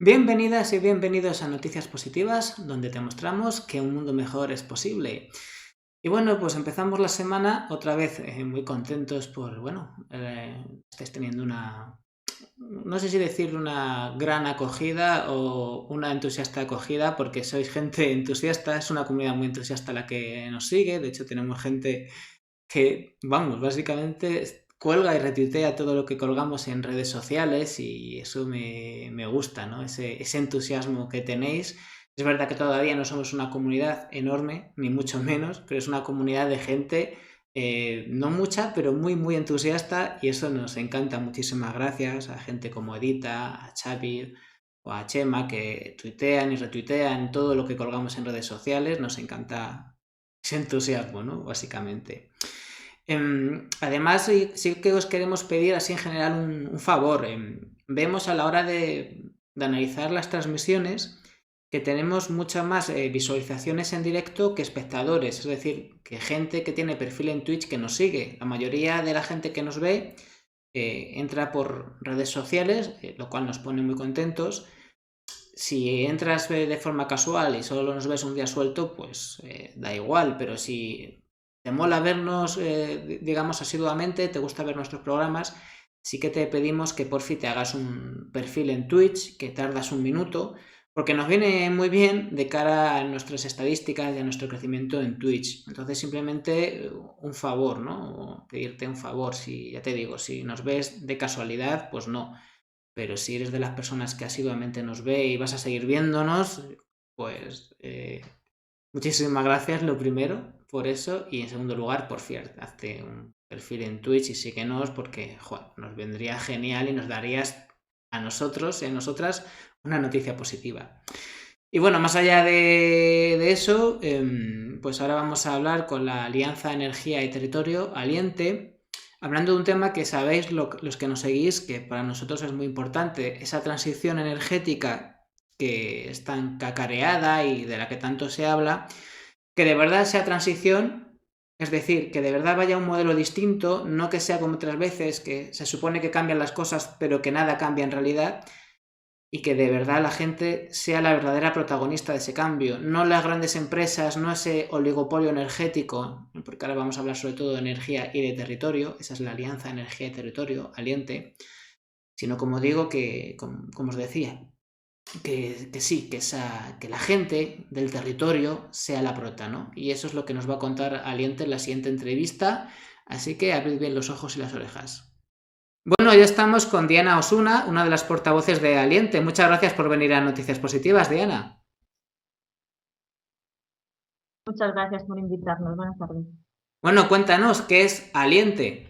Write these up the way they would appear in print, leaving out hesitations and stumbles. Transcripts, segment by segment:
Bienvenidas y bienvenidos a Noticias Positivas, donde te mostramos que un mundo mejor es posible. Y bueno, pues empezamos la semana otra vez muy contentos por, estés teniendo no sé si decir una gran acogida o una entusiasta acogida, porque sois gente entusiasta, es una comunidad muy entusiasta la que nos sigue. De hecho, tenemos gente que, vamos, básicamente cuelga y retuitea todo lo que colgamos en redes sociales y eso me gusta, ¿no? Ese entusiasmo que tenéis. Es verdad que todavía no somos una comunidad enorme, ni mucho menos, pero es una comunidad de gente, no mucha, pero muy, muy entusiasta y eso nos encanta. Muchísimas gracias a gente como Edita, a Xavi o a Chema que tuitean y retuitean todo lo que colgamos en redes sociales. Nos encanta ese entusiasmo, ¿no? Básicamente. Además, sí que os queremos pedir así en general un favor. Vemos a la hora de analizar las transmisiones que tenemos muchas más visualizaciones en directo que espectadores, es decir, que gente que tiene perfil en Twitch que nos sigue. La mayoría de la gente que nos ve entra por redes sociales, lo cual nos pone muy contentos. Si entras de forma casual y solo nos ves un día suelto, pues da igual, pero si te mola vernos, digamos, asiduamente, te gusta ver nuestros programas, sí que te pedimos que por fin te hagas un perfil en Twitch, que tardas un minuto, porque nos viene muy bien de cara a nuestras estadísticas y a nuestro crecimiento en Twitch. Entonces, simplemente un favor, ¿no? O pedirte un favor, si ya te digo, si nos ves de casualidad, pues no. Pero si eres de las personas que asiduamente nos ve y vas a seguir viéndonos, pues muchísimas gracias, lo primero, por eso. Y en segundo lugar, por cierto, hazte un perfil en Twitch y síguenos porque nos vendría genial y nos darías a nosotros y a nosotras una noticia positiva. Y bueno, más allá de eso, pues ahora vamos a hablar con la Alianza Energía y Territorio, Aliente, hablando de un tema que sabéis los que nos seguís, que para nosotros es muy importante, esa transición energética que es tan cacareada y de la que tanto se habla, que de verdad sea transición, es decir, que de verdad vaya un modelo distinto, no que sea como otras veces, que se supone que cambian las cosas, pero que nada cambia en realidad, y que de verdad la gente sea la verdadera protagonista de ese cambio, no las grandes empresas, no ese oligopolio energético, porque ahora vamos a hablar sobre todo de energía y de territorio, esa es la alianza energía y territorio, Aliente, sino como digo, como os decía, que sí, que la gente del territorio sea la prota, ¿no? Y eso es lo que nos va a contar Aliente en la siguiente entrevista, así que abrid bien los ojos y las orejas. Bueno, ya estamos con Diana Osuna, una de las portavoces de Aliente. Muchas gracias por venir a Noticias Positivas, Diana. Muchas gracias por invitarnos. Buenas tardes. Bueno, cuéntanos, ¿qué es Aliente?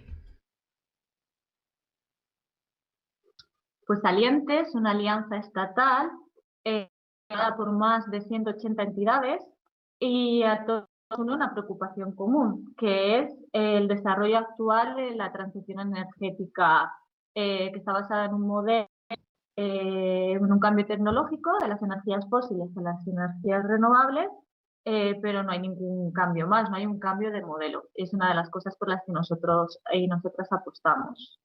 Pues Aliente es una alianza estatal creada por más de 180 entidades y a todos una preocupación común, que es el desarrollo actual de la transición energética que está basada en un modelo, en un cambio tecnológico de las energías fósiles a las energías renovables, pero no hay ningún cambio más, no hay un cambio de modelo. Es una de las cosas por las que nosotros y nosotras apostamos.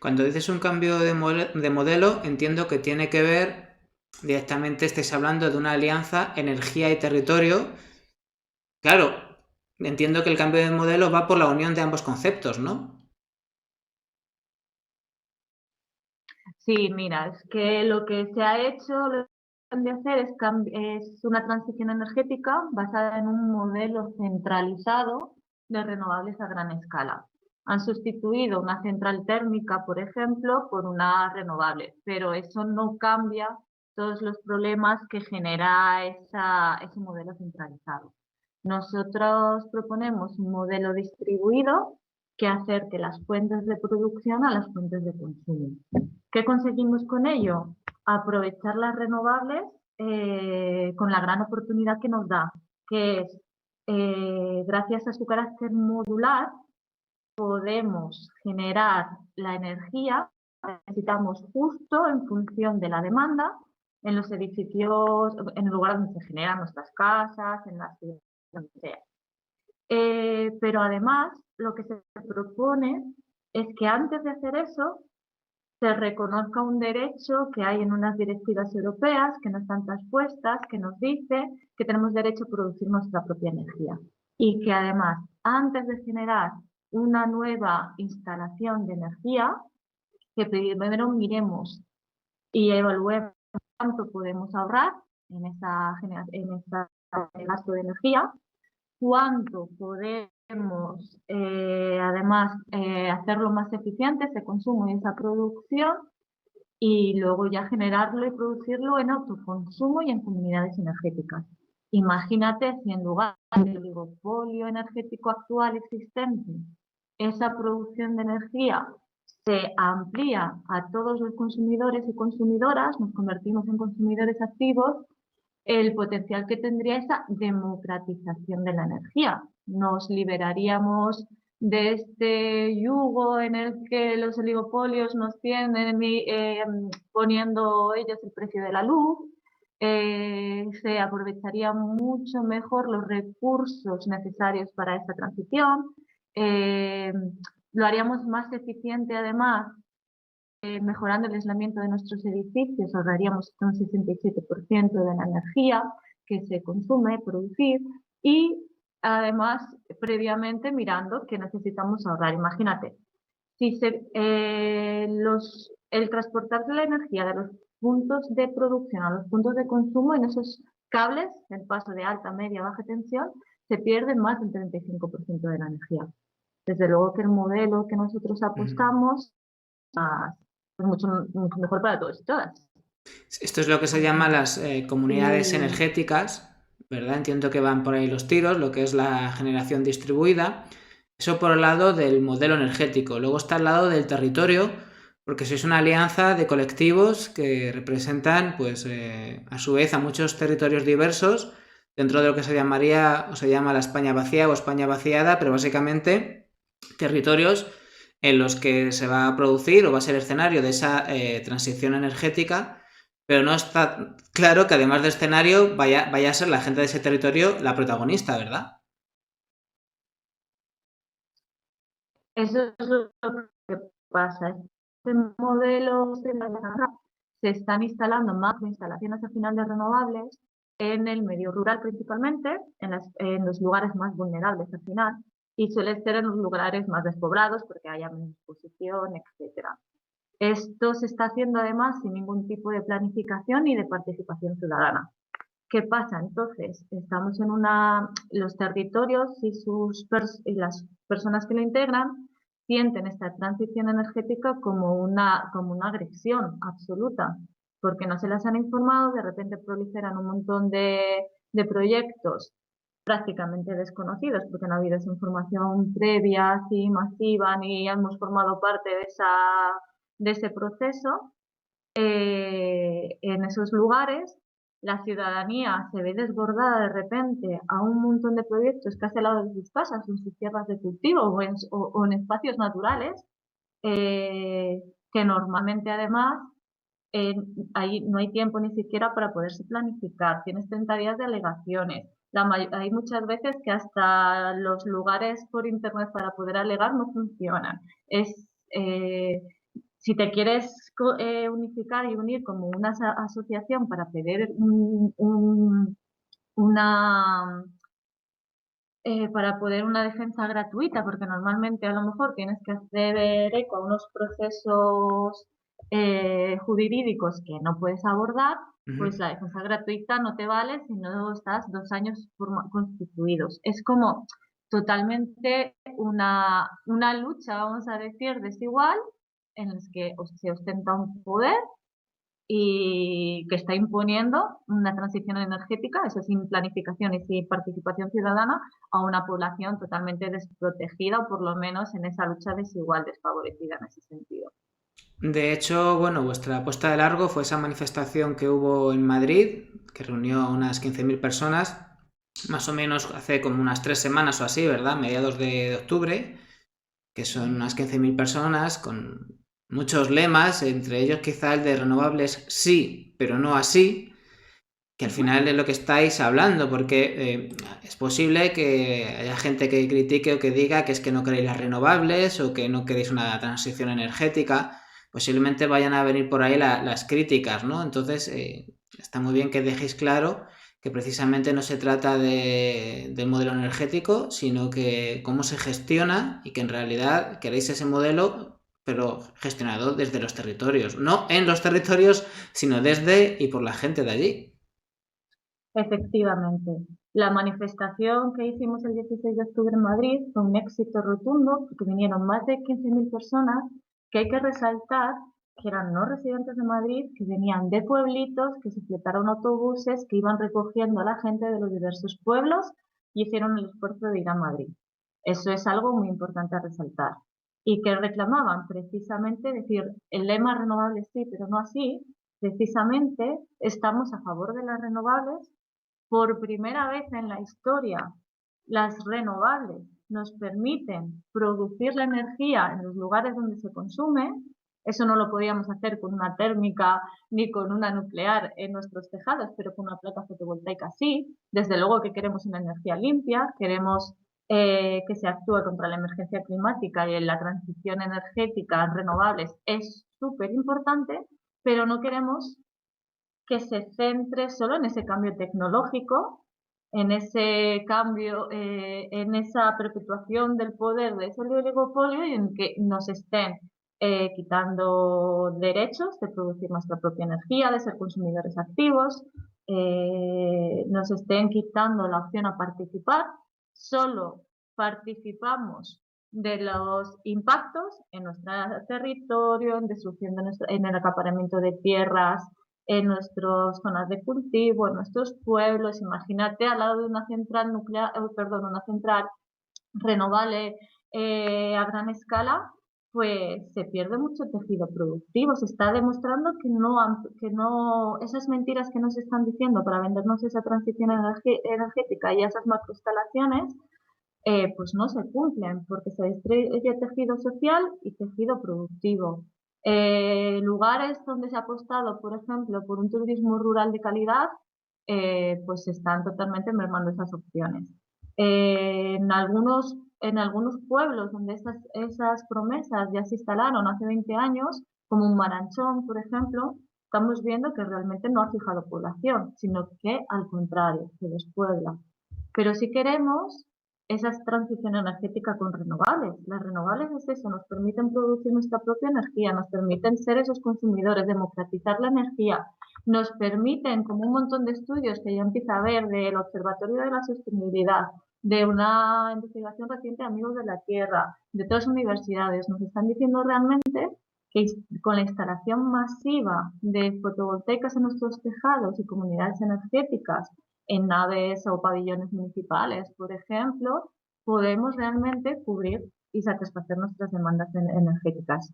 Cuando dices un cambio de modelo, entiendo que tiene que ver directamente, estáis hablando de una alianza energía y territorio. Claro, entiendo que el cambio de modelo va por la unión de ambos conceptos, ¿no? Sí, mira, es que lo que se ha hecho, lo que han de hacer es una transición energética basada en un modelo centralizado de renovables a gran escala. Han sustituido una central térmica, por ejemplo, por una renovable, pero eso no cambia todos los problemas que genera ese modelo centralizado. Nosotros proponemos un modelo distribuido que acerque las fuentes de producción a las fuentes de consumo. ¿Qué conseguimos con ello? Aprovechar las renovables con la gran oportunidad que nos da, que es, gracias a su carácter modular, podemos generar la energía que necesitamos justo en función de la demanda en los edificios, en el lugar donde se generan nuestras casas, en las ciudades, donde sea. Pero además, lo que se propone es que antes de hacer eso, se reconozca un derecho que hay en unas directivas europeas que no están traspuestas, que nos dice que tenemos derecho a producir nuestra propia energía y que además, antes de generar una nueva instalación de energía, que primero miremos y evaluemos cuánto podemos ahorrar en ese gasto de energía, cuánto podemos además hacerlo más eficiente ese consumo y esa producción y luego ya generarlo y producirlo en autoconsumo y en comunidades energéticas. Imagínate si en lugar del oligopolio energético actual existente, esa producción de energía se amplía a todos los consumidores y consumidoras, nos convertimos en consumidores activos, el potencial que tendría esa democratización de la energía. Nos liberaríamos de este yugo en el que los oligopolios nos tienen poniendo ellos el precio de la luz. Se aprovecharían mucho mejor los recursos necesarios para esta transición. Lo haríamos más eficiente además mejorando el aislamiento de nuestros edificios, ahorraríamos un 67% de la energía que se consume, producir, y además previamente mirando que necesitamos ahorrar. Imagínate, si el transportar la energía de los puntos de producción a los puntos de consumo en esos cables, el paso de alta, media, baja tensión, se pierde más del 35% de la energía. Desde luego que el modelo que nosotros apostamos es mucho mejor para todos y todas. Esto es lo que se llama las comunidades Y energéticas, ¿verdad? Entiendo que van por ahí los tiros, lo que es la generación distribuida. Eso por el lado del modelo energético. Luego está al lado del territorio, porque sois una alianza de colectivos que representan, pues, a su vez a muchos territorios diversos dentro de lo que se llamaría o se llama la España vacía o España vaciada, pero básicamente territorios en los que se va a producir o va a ser escenario de esa transición energética, pero no está claro que además de escenario vaya a ser la gente de ese territorio la protagonista, ¿verdad? eso es lo que pasa. Este modelo se están instalando más instalaciones al final de renovables en el medio rural principalmente, en los lugares más vulnerables al final, y suele ser en los lugares más despoblados porque haya menos exposición, etcétera. Esto se está haciendo además sin ningún tipo de planificación ni de participación ciudadana. ¿Qué pasa? Entonces, estamos en los territorios y las personas que lo integran sienten esta transición energética como una agresión absoluta, porque no se las han informado, de repente proliferan un montón de proyectos prácticamente desconocidos, porque no ha habido esa información previa, así masiva, ni hemos formado parte de ese proceso. En esos lugares, la ciudadanía se ve desbordada de repente a un montón de proyectos casi al lado de sus casas, en sus tierras de cultivo o en espacios naturales, eh, que normalmente además ahí no hay tiempo ni siquiera para poderse planificar. Tienes 30 días de alegaciones. Hay muchas veces que hasta los lugares por internet para poder alegar no funcionan. Si te quieres unificar y unir como una asociación para pedir una para poder una defensa gratuita, porque normalmente a lo mejor tienes que hacer eco a unos procesos jurídicos que no puedes abordar, pues la defensa gratuita no te vale si no estás 2 años constituidos. Es como totalmente una lucha, vamos a decir, desigual, en la que se ostenta un poder y que está imponiendo una transición energética, eso sin planificación y sin participación ciudadana, a una población totalmente desprotegida o por lo menos en esa lucha desigual, desfavorecida en ese sentido. De hecho, bueno, vuestra apuesta de largo fue esa manifestación que hubo en Madrid, que reunió a unas 15.000 personas, más o menos hace como unas 3 semanas o así, ¿verdad? Mediados de octubre, que son unas 15.000 personas con muchos lemas, entre ellos quizá el de renovables sí, pero no así, que al final es lo que estáis hablando, porque es posible que haya gente que critique o que diga que es que no queréis las renovables o que no queréis una transición energética, posiblemente vayan a venir por ahí las críticas, ¿no? Entonces, está muy bien que dejéis claro que precisamente no se trata del modelo energético, sino que cómo se gestiona y que en realidad queréis ese modelo, pero gestionado desde los territorios. No en los territorios, sino desde y por la gente de allí. Efectivamente. La manifestación que hicimos el 16 de octubre en Madrid fue un éxito rotundo porque vinieron más de 15.000 personas que hay que resaltar que eran no residentes de Madrid, que venían de pueblitos, que se fletaron autobuses, que iban recogiendo a la gente de los diversos pueblos y hicieron el esfuerzo de ir a Madrid. Eso es algo muy importante a resaltar. Y que reclamaban precisamente decir, el lema renovables sí, pero no así, precisamente estamos a favor de las renovables. Por primera vez en la historia, las renovables nos permiten producir la energía en los lugares donde se consume. Eso no lo podíamos hacer con una térmica ni con una nuclear en nuestros tejados, pero con una placa fotovoltaica sí. Desde luego que queremos una energía limpia, queremos que se actúe contra la emergencia climática y en la transición energética en renovables es súper importante, pero no queremos que se centre solo en ese cambio tecnológico, en ese cambio, en esa perpetuación del poder de ese oligopolio y en que nos estén quitando derechos de producir nuestra propia energía, de ser consumidores activos, nos estén quitando la opción a participar. Solo participamos de los impactos en nuestro territorio, en destrucción de en el acaparamiento de tierras, en nuestras zonas de cultivo, en nuestros pueblos. Imagínate al lado de una central nuclear, perdón, una central renovable a gran escala, pues se pierde mucho tejido productivo. Se está demostrando que no, esas mentiras que nos están diciendo para vendernos esa transición energética y esas macroinstalaciones, pues no se cumplen porque se destruye tejido social y tejido productivo. Lugares donde se ha apostado, por ejemplo, por un turismo rural de calidad, pues están totalmente mermando esas opciones. En algunos pueblos donde esas promesas ya se instalaron hace 20 años, como un Maranchón, por ejemplo, estamos viendo que realmente no ha fijado población, sino que al contrario, se despuebla. Pero si queremos esa transición energética con renovables. Las renovables es eso, nos permiten producir nuestra propia energía, nos permiten ser esos consumidores, democratizar la energía, nos permiten, como un montón de estudios que ya empieza a haber del Observatorio de la Sostenibilidad, de una investigación reciente de Amigos de la Tierra, de todas las universidades, nos están diciendo realmente que con la instalación masiva de fotovoltaicas en nuestros tejados y comunidades energéticas, en naves o pabellones municipales, por ejemplo, podemos realmente cubrir y satisfacer nuestras demandas energéticas.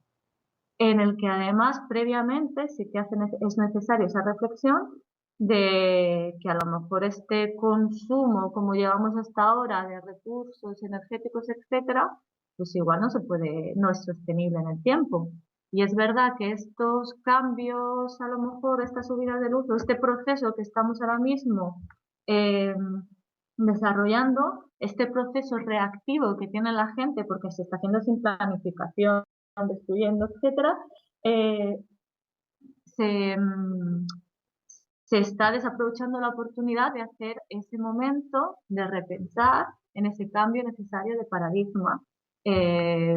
En el que además previamente sí que es necesaria esa reflexión de que a lo mejor este consumo, como llevamos hasta ahora, de recursos energéticos, etcétera, pues igual no es sostenible en el tiempo. Y es verdad que estos cambios, a lo mejor esta subida de luz o este proceso que estamos ahora mismo eh, desarrollando, este proceso reactivo que tiene la gente porque se está haciendo sin planificación, destruyendo, etcétera, eh, se, mm, se está desaprovechando la oportunidad de hacer ese momento de repensar en ese cambio necesario de paradigma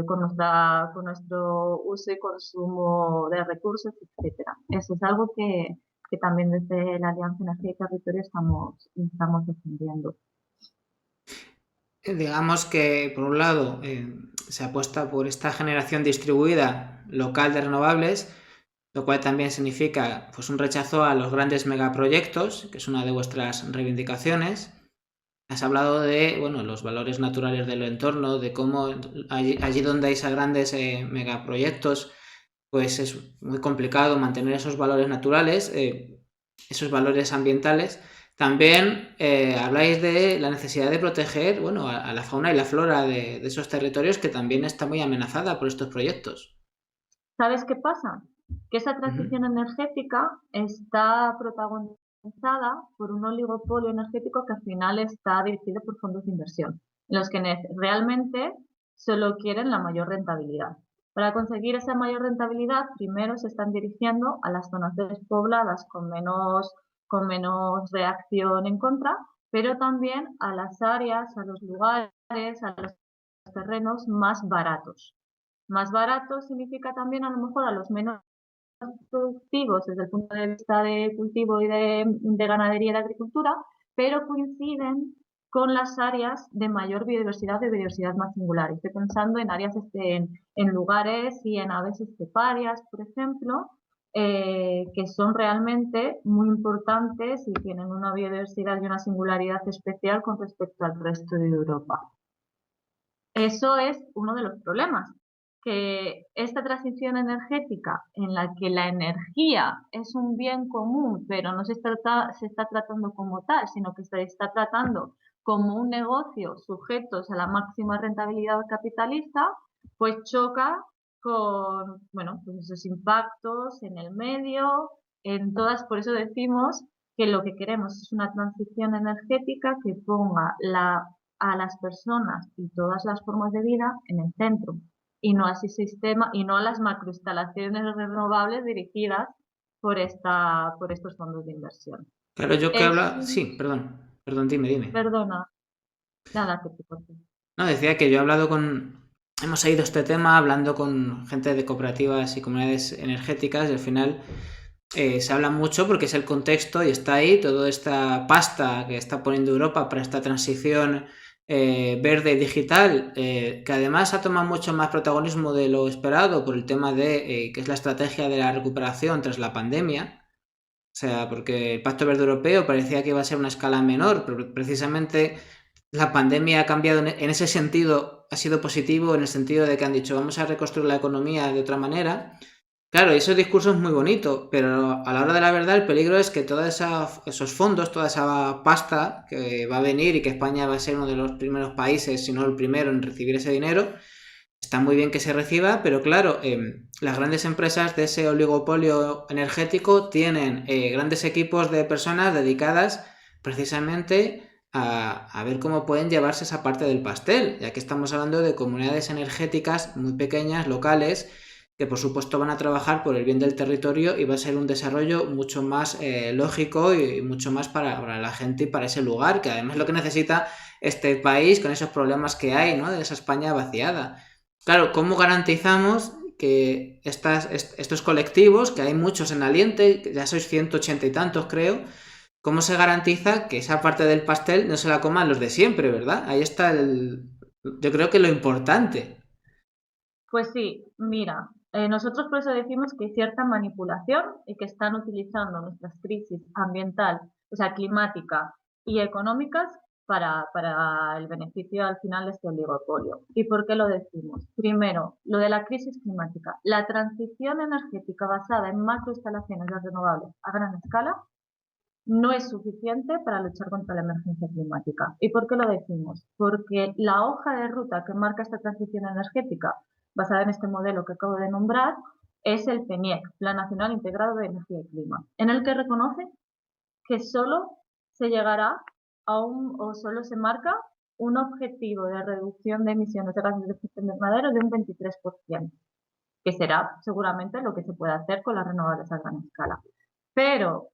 con nuestro uso y consumo de recursos, etcétera. Eso es algo que también desde la Alianza Energía y Territorio estamos defendiendo. Digamos que, por un lado, se apuesta por esta generación distribuida local de renovables, lo cual también significa pues, un rechazo a los grandes megaproyectos, que es una de vuestras reivindicaciones. Has hablado de bueno, los valores naturales del entorno, de cómo allí donde hay esos grandes megaproyectos, pues es muy complicado mantener esos valores naturales, esos valores ambientales. También habláis de la necesidad de proteger bueno, a la fauna y la flora de esos territorios que también está muy amenazada por estos proyectos. ¿Sabes qué pasa? Que esa Ujú. transición energética está protagonizada por un oligopolio energético que al final está dirigido por fondos de inversión, en los que realmente solo quieren la mayor rentabilidad. Para conseguir esa mayor rentabilidad, primero se están dirigiendo a las zonas despobladas con menos reacción en contra, pero también a las áreas, a los lugares, a los terrenos más baratos. Más baratos significa también a lo mejor a los menos productivos desde el punto de vista de cultivo y de ganadería y de agricultura, pero coinciden con las áreas de mayor biodiversidad, de biodiversidad más singular. Estoy pensando en áreas, en lugares y en aves esteparias, por ejemplo, que son realmente muy importantes y tienen una biodiversidad y una singularidad especial con respecto al resto de Europa. Eso es uno de los problemas, que esta transición energética en la que la energía es un bien común, pero no se está tratando como tal, sino que se está tratando como un negocio sujetos a la máxima rentabilidad capitalista, pues choca con, bueno, pues esos impactos en el medio, en todas, por eso decimos que lo que queremos es una transición energética que ponga a las personas y todas las formas de vida en el centro y no así sistema y no a las macroinstalaciones renovables dirigidas por estos fondos de inversión. Claro, yo que Es, habla... Sí, perdón, dime. perdona, nada que te corte. No, decía que yo he hablado con... Hemos seguido este tema hablando con gente de cooperativas y comunidades energéticas y al final se habla mucho porque es el contexto y está ahí toda esta pasta que está poniendo Europa para esta transición verde y digital, que además ha tomado mucho más protagonismo de lo esperado por el tema de que es la estrategia de la recuperación tras la pandemia. O sea, porque el Pacto Verde Europeo parecía que iba a ser una escala menor, pero precisamente la pandemia ha cambiado en ese sentido, ha sido positivo en el sentido de que han dicho vamos a reconstruir la economía de otra manera. Claro, ese discurso es muy bonito, pero a la hora de la verdad el peligro es que todos esos fondos, toda esa pasta que va a venir y que España va a ser uno de los primeros países, si no el primero en recibir ese dinero, está muy bien que se reciba, pero claro, las grandes empresas de ese oligopolio energético tienen grandes equipos de personas dedicadas precisamente a ver cómo pueden llevarse esa parte del pastel, ya que estamos hablando de comunidades energéticas muy pequeñas, locales, que por supuesto van a trabajar por el bien del territorio y va a ser un desarrollo mucho más lógico y mucho más para la gente y para ese lugar, que además es lo que necesita este país con esos problemas que hay, ¿no? De esa España vaciada. Claro, ¿cómo garantizamos que estos colectivos, que hay muchos en Aliente, que ya sois 180 y tantos creo, cómo se garantiza que esa parte del pastel no se la coman los de siempre, ¿verdad? Ahí está yo creo que lo importante. Pues sí, mira, nosotros por eso decimos que hay cierta manipulación y que están utilizando nuestras crisis ambiental, o sea, climática y económicas para el beneficio al final de este oligopolio. ¿Y por qué lo decimos? Primero, lo de la crisis climática. La transición energética basada en macroinstalaciones de renovables a gran escala no es suficiente para luchar contra la emergencia climática. ¿Y por qué lo decimos? Porque la hoja de ruta que marca esta transición energética, basada en este modelo que acabo de nombrar, es el PNIEC, Plan Nacional Integrado de Energía y Clima, en el que reconoce que solo se llegará o solo se marca un objetivo de reducción de emisiones de gases de efecto invernadero de un 23%, que será seguramente lo que se puede hacer con las renovables a gran escala. Pero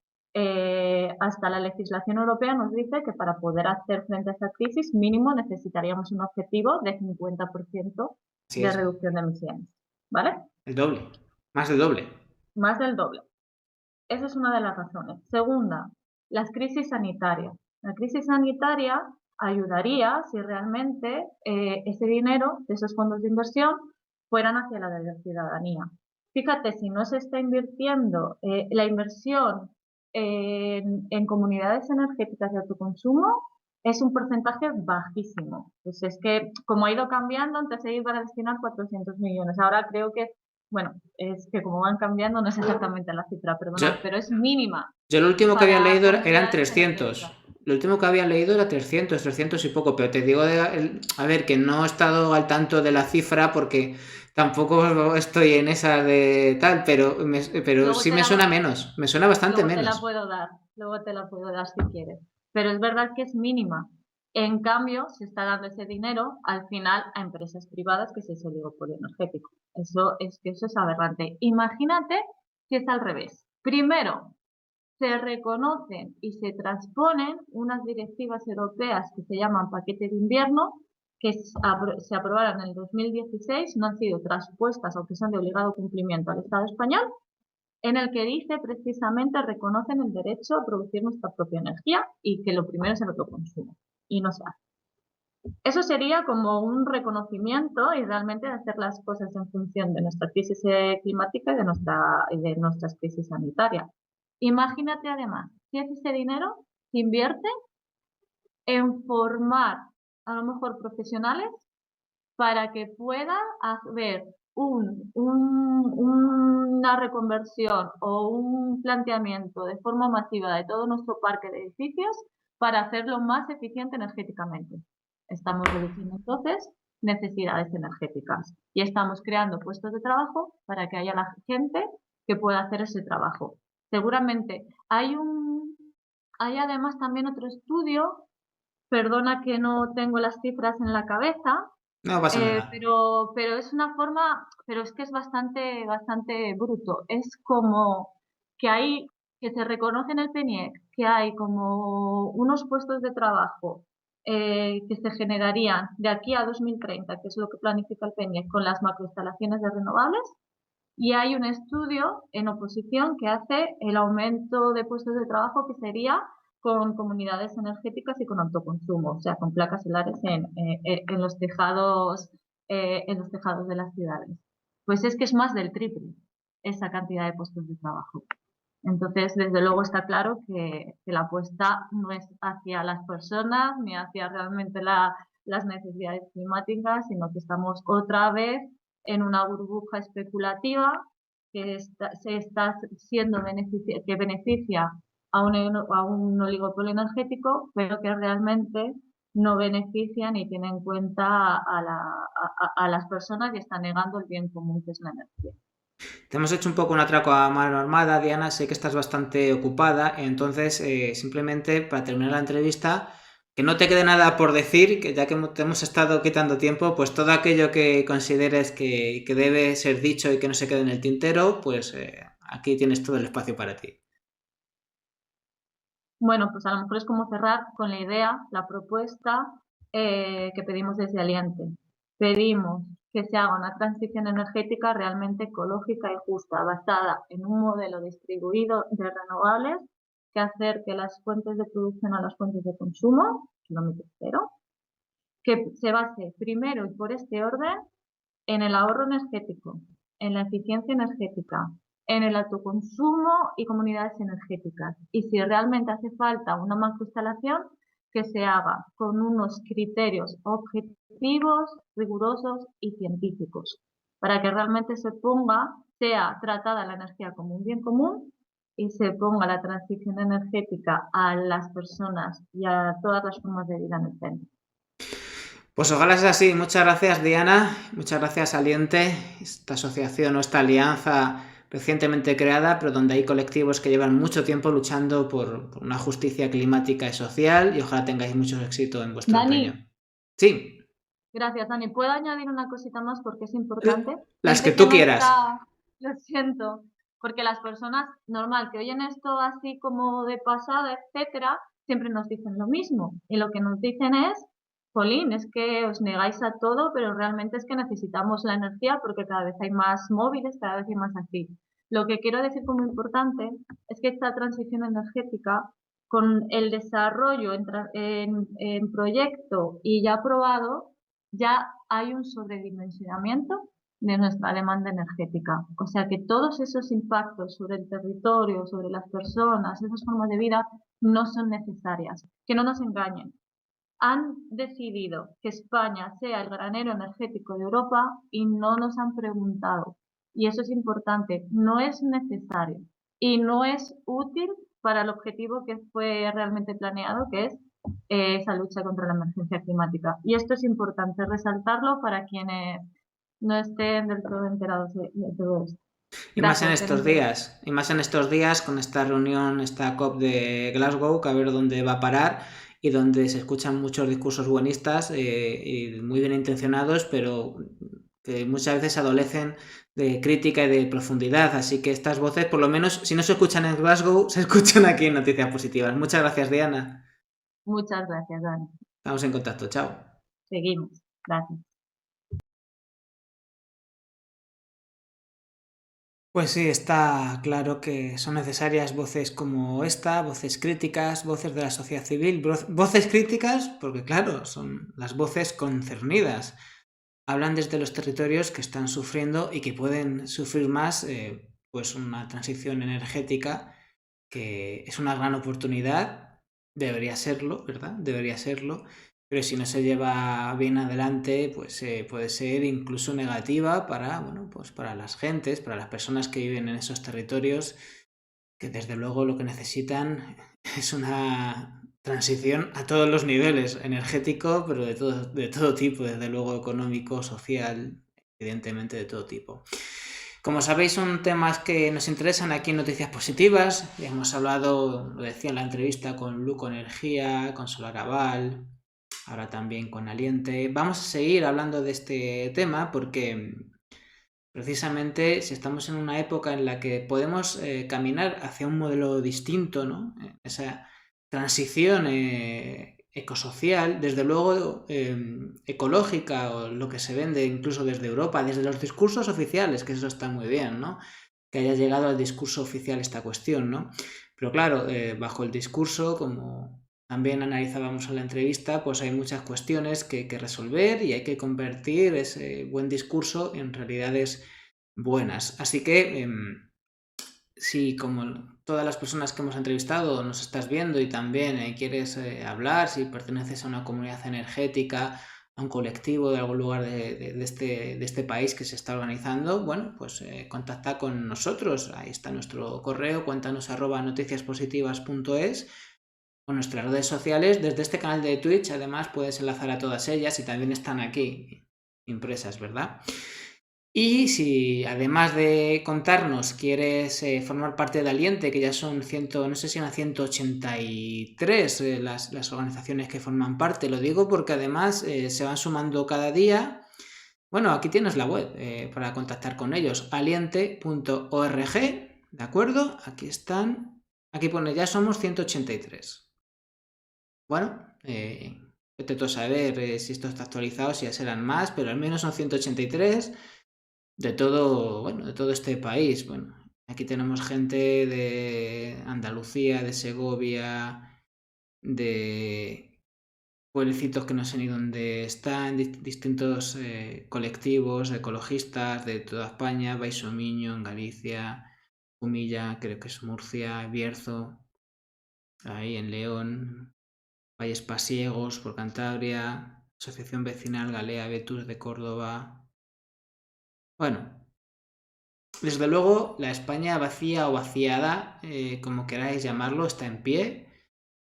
hasta la legislación europea nos dice que para poder hacer frente a esta crisis mínimo necesitaríamos un objetivo de 50% Así de es, reducción de emisiones, ¿vale? el doble, más del doble. Más del doble. Esa es una de las razones. Segunda, las crisis sanitarias. La crisis sanitaria ayudaría si realmente ese dinero de esos fondos de inversión fueran hacia la ciudadanía. Fíjate, si no se está invirtiendo la inversión en comunidades energéticas de autoconsumo, es un porcentaje bajísimo. Pues es que, como ha ido cambiando, antes se iban a destinar 400 millones. Ahora creo que, bueno, es que como van cambiando, no es exactamente la cifra, Yo, perdona, pero es mínima yo lo último que había para leído eran comunidades 300. energéticas. Lo último que había leído era 300 y poco, pero te digo, a ver, que no he estado al tanto de la cifra porque tampoco estoy en esa de tal, pero Luego sí te me la, suena menos, me suena bastante luego te la menos. puedo dar, luego te la puedo dar si quieres. Pero es verdad que es mínima. En cambio, se está dando ese dinero al final a empresas privadas, que es ese oligopolio energético. Eso es aberrante. Imagínate si es al revés. Primero, se reconocen y se transponen unas directivas europeas que se llaman paquete de invierno, que se aprobaron en el 2016, no han sido traspuestas, aunque son de obligado cumplimiento al Estado español, en el que dice precisamente reconocen el derecho a producir nuestra propia energía y que lo primero es el autoconsumo. Y no se hace. Eso sería como un reconocimiento y realmente hacer las cosas en función de nuestra crisis climática y de nuestras crisis sanitarias. Imagínate además, si ese dinero se invierte en formar a lo mejor profesionales para que pueda haber una reconversión o un planteamiento de forma masiva de todo nuestro parque de edificios para hacerlo más eficiente energéticamente. Estamos reduciendo entonces necesidades energéticas y estamos creando puestos de trabajo para que haya la gente que pueda hacer ese trabajo. Seguramente hay además también otro estudio, perdona que no tengo las cifras en la cabeza, No pasa nada. pero es una forma, pero es que es bastante bruto. Es como que se reconoce en el PENIEC que hay como unos puestos de trabajo que se generarían de aquí a 2030, que es lo que planifica el PENIEC con las macroinstalaciones de renovables, y hay un estudio en oposición que hace el aumento de puestos de trabajo que sería con comunidades energéticas y con autoconsumo, o sea, con placas solares en los tejados de las ciudades. Pues es que es más del triple esa cantidad de puestos de trabajo. Entonces, desde luego está claro que la apuesta no es hacia las personas ni hacia realmente las necesidades climáticas, sino que estamos otra vez en una burbuja especulativa se está siendo que beneficia a un oligopolio energético, pero que realmente no beneficia ni tiene en cuenta a las personas y está negando el bien común que es la energía. Te hemos hecho un poco un atraco a mano armada, Diana, sé que estás bastante ocupada, entonces simplemente para terminar la entrevista, que no te quede nada por decir, que ya que te hemos estado quitando tiempo, pues todo aquello que consideres que debe ser dicho y que no se quede en el tintero, pues aquí tienes todo el espacio para ti. Bueno, pues a lo mejor es como cerrar con la idea, la propuesta que pedimos desde Aliante. Pedimos que se haga una transición energética realmente ecológica y justa, basada en un modelo distribuido de renovables que acerque las fuentes de producción a las fuentes de consumo, kilómetro cero, que se base primero y por este orden en el ahorro energético, en la eficiencia energética, en el autoconsumo y comunidades energéticas. Y si realmente hace falta una macroinstalación, que se haga con unos criterios objetivos, rigurosos y científicos, para que realmente sea tratada la energía como un bien común y se ponga la transición energética a las personas y a todas las formas de vida en el centro. Pues ojalá sea así. Muchas gracias, Diana. Muchas gracias, Aliente, esta asociación o esta alianza recientemente creada, pero donde hay colectivos que llevan mucho tiempo luchando por una justicia climática y social, y ojalá tengáis mucho éxito en vuestro empeño. Dani, Sí, gracias, Dani. ¿Puedo añadir una cosita más porque es importante? las que Gente que tú no quieras. está, lo siento, porque las personas normal que oyen esto así como de pasada, etcétera, siempre nos dicen lo mismo. Y lo que nos dicen es, Jolín, es que os negáis a todo, pero realmente es que necesitamos la energía porque cada vez hay más móviles, cada vez hay más así. Lo que quiero decir como importante es que esta transición energética, con el desarrollo en proyecto y ya aprobado, ya hay un sobredimensionamiento de nuestra demanda energética. O sea que todos esos impactos sobre el territorio, sobre las personas, esas formas de vida, no son necesarias. Que no nos engañen. Han decidido que España sea el granero energético de Europa y no nos han preguntado. Y eso es importante. No es necesario y no es útil para el objetivo que fue realmente planeado, que es esa lucha contra la emergencia climática. Y esto es importante resaltarlo para quienes no estén del todo enterados de todo esto. Y más en Gracias, estos Benito. días, y más en estos días con esta reunión, esta COP de Glasgow, que a ver dónde va a parar y donde se escuchan muchos discursos buenistas y muy bien intencionados, pero que muchas veces adolecen de crítica y de profundidad. Así que estas voces, por lo menos, si no se escuchan en Glasgow, se escuchan aquí en Noticias Positivas. Muchas gracias, Diana. Muchas gracias, Dani. Estamos en contacto. Chao. Seguimos. Gracias. Pues sí, está claro que son necesarias voces como esta, voces críticas, voces de la sociedad civil, voces críticas porque claro, son las voces concernidas. Hablan desde los territorios que están sufriendo y que pueden sufrir más pues una transición energética que es una gran oportunidad, debería serlo, ¿verdad? Debería serlo, pero si no se lleva bien adelante, pues puede ser incluso negativa para, bueno, pues para las gentes, para las personas que viven en esos territorios, que desde luego lo que necesitan es una transición a todos los niveles, energético, pero de todo tipo, desde luego económico, social, evidentemente de todo tipo. Como sabéis, son temas que nos interesan aquí en Noticias Positivas. Ya hemos hablado, lo decía en la entrevista, con Luco Energía, con Solar Aval, ahora también con Aliente. Vamos a seguir hablando de este tema porque precisamente si estamos en una época en la que podemos caminar hacia un modelo distinto, ¿no? Esa transición ecosocial, desde luego ecológica, o lo que se vende incluso desde Europa, desde los discursos oficiales, que eso está muy bien, ¿no? Que haya llegado al discurso oficial esta cuestión, ¿no? Pero claro, bajo el discurso, como también analizábamos en la entrevista, pues hay muchas cuestiones que resolver y hay que convertir ese buen discurso en realidades buenas. Así que si como todas las personas que hemos entrevistado nos estás viendo y también quieres hablar, si perteneces a una comunidad energética, a un colectivo de algún lugar de este país que se está organizando, bueno, pues contacta con nosotros. Ahí está nuestro correo, cuéntanos@noticiaspositivas.es, o nuestras redes sociales. Desde este canal de Twitch, además, puedes enlazar a todas ellas y también están aquí impresas, ¿verdad? Y si además de contarnos quieres formar parte de Aliente, que ya son no sé si eran 183 las organizaciones que forman parte, lo digo porque además se van sumando cada día. Bueno, aquí tienes la web para contactar con ellos, aliente.org, ¿de acuerdo? Aquí están, aquí pone ya somos 183. Bueno, vete tú a saber si esto está actualizado, si ya serán más, pero al menos son 183 de todo, bueno, de todo este país. Bueno, aquí tenemos gente de Andalucía, de Segovia, de pueblecitos que no sé ni dónde están, distintos colectivos ecologistas de toda España, Baixomiño en Galicia, Humilla, creo que es Murcia, Bierzo, ahí en León, Valles Pasiegos por Cantabria, Asociación Vecinal Galea Betus de Córdoba. Bueno, desde luego, la España vacía o vaciada, como queráis llamarlo, está en pie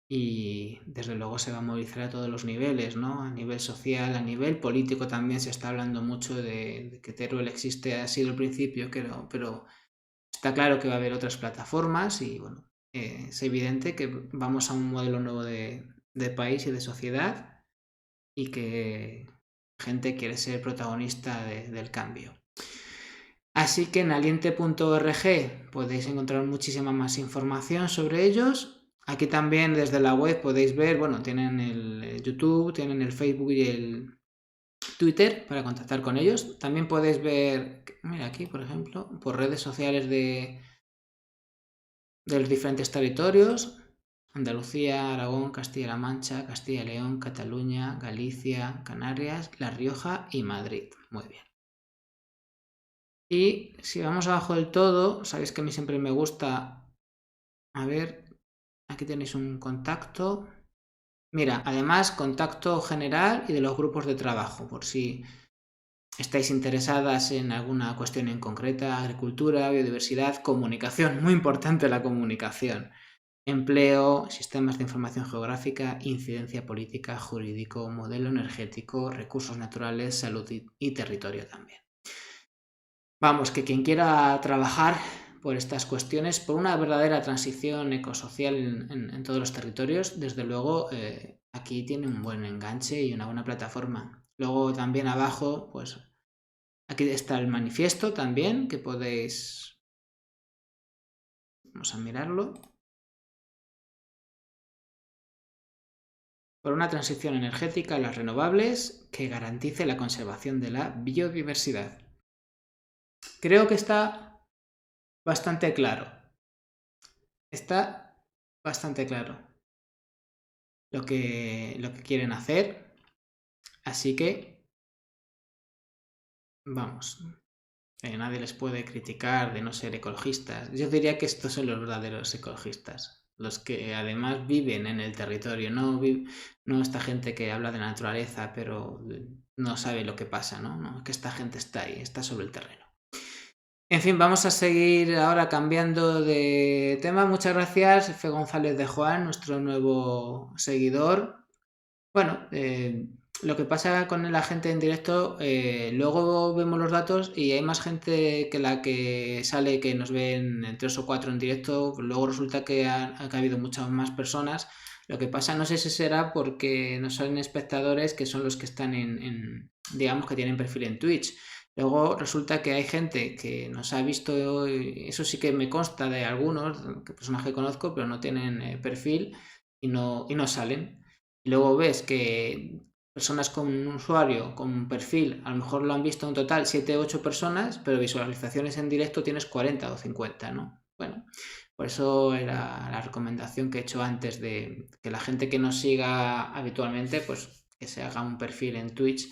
y desde luego se va a movilizar a todos los niveles, ¿no? A nivel social, a nivel político también se está hablando mucho de que Teruel existe, ha sido el principio, pero está claro que va a haber otras plataformas y bueno, es evidente que vamos a un modelo nuevo de país y de sociedad y que gente quiere ser protagonista del cambio. Así que en aliente.org podéis encontrar muchísima más información sobre ellos. Aquí también desde la web podéis ver, bueno, tienen el YouTube, tienen el Facebook y el Twitter para contactar con ellos. También podéis ver, mira aquí por ejemplo, por redes sociales de los diferentes territorios. Andalucía, Aragón, Castilla-La Mancha, Castilla y León, Cataluña, Galicia, Canarias, La Rioja y Madrid. Muy bien. Y si vamos abajo del todo, sabéis que a mí siempre me gusta, a ver, aquí tenéis un contacto. Mira, además contacto general y de los grupos de trabajo, por si estáis interesadas en alguna cuestión en concreta, agricultura, biodiversidad, comunicación, muy importante la comunicación, empleo, sistemas de información geográfica, incidencia política, jurídico, modelo energético, recursos naturales, salud y territorio también. Vamos, que quien quiera trabajar por estas cuestiones, por una verdadera transición ecosocial en todos los territorios, desde luego aquí tiene un buen enganche y una buena plataforma. Luego también abajo, pues Aquí está el manifiesto también, que podéis... Vamos a mirarlo. Por una transición energética a las renovables que garantice la conservación de la biodiversidad. Creo que está bastante claro. Está bastante claro lo que quieren hacer. Así que, vamos, nadie les puede criticar de no ser ecologistas. Yo diría que estos son los verdaderos ecologistas, los que además viven en el territorio, no esta gente que habla de la naturaleza pero no sabe lo que pasa, ¿no? Que esta gente está ahí, está sobre el terreno. En fin, vamos a seguir ahora cambiando de tema. Muchas gracias, F. González de Juan, nuestro nuevo seguidor. Bueno, lo que pasa con la gente en directo, luego vemos los datos y hay más gente que la que sale, que nos ven en 3 o 4 en directo. Luego resulta que ha habido muchas más personas. Lo que pasa, no sé si será porque no son espectadores, que son los que están digamos, que tienen perfil en Twitch. Luego resulta que hay gente que nos ha visto, eso sí que me consta de algunos, personas que conozco, pero no tienen perfil y no salen. Y luego ves que personas con un usuario, con un perfil, a lo mejor lo han visto en total 7 o 8 personas, pero visualizaciones en directo tienes 40 o 50, ¿no? Bueno, por eso era la recomendación que he hecho antes, de que la gente que nos siga habitualmente, pues que se haga un perfil en Twitch,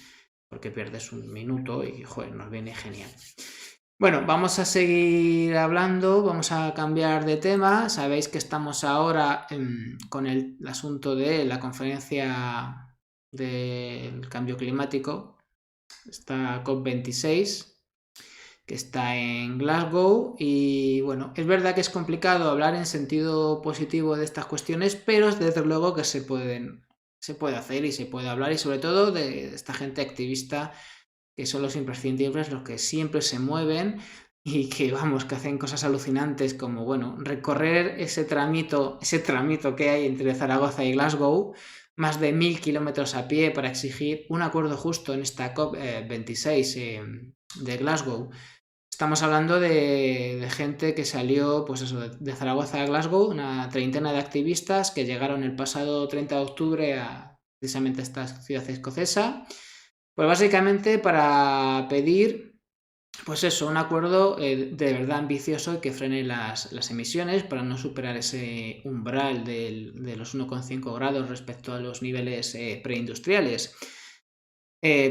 porque pierdes un minuto y, joder, nos viene genial. Bueno, vamos a seguir hablando, vamos a cambiar de tema. Sabéis que estamos ahora con el asunto de la conferencia del cambio climático, esta COP26, que está en Glasgow, y bueno, es verdad que es complicado hablar en sentido positivo de estas cuestiones, pero desde luego que se puede hacer y se puede hablar, y sobre todo de esta gente activista, que son los imprescindibles, los que siempre se mueven y que, vamos, que hacen cosas alucinantes como, bueno, recorrer ese tramito que hay entre Zaragoza y Glasgow, más de 1000 kilómetros a pie para exigir un acuerdo justo en esta COP26 de Glasgow. Estamos hablando de gente que salió, pues eso, de Zaragoza a Glasgow, una treintena de activistas que llegaron el pasado 30 de octubre a precisamente esta ciudad escocesa, pues básicamente para pedir, pues eso, un acuerdo de verdad ambicioso que frene las emisiones para no superar ese umbral de los 1,5 grados respecto a los niveles preindustriales.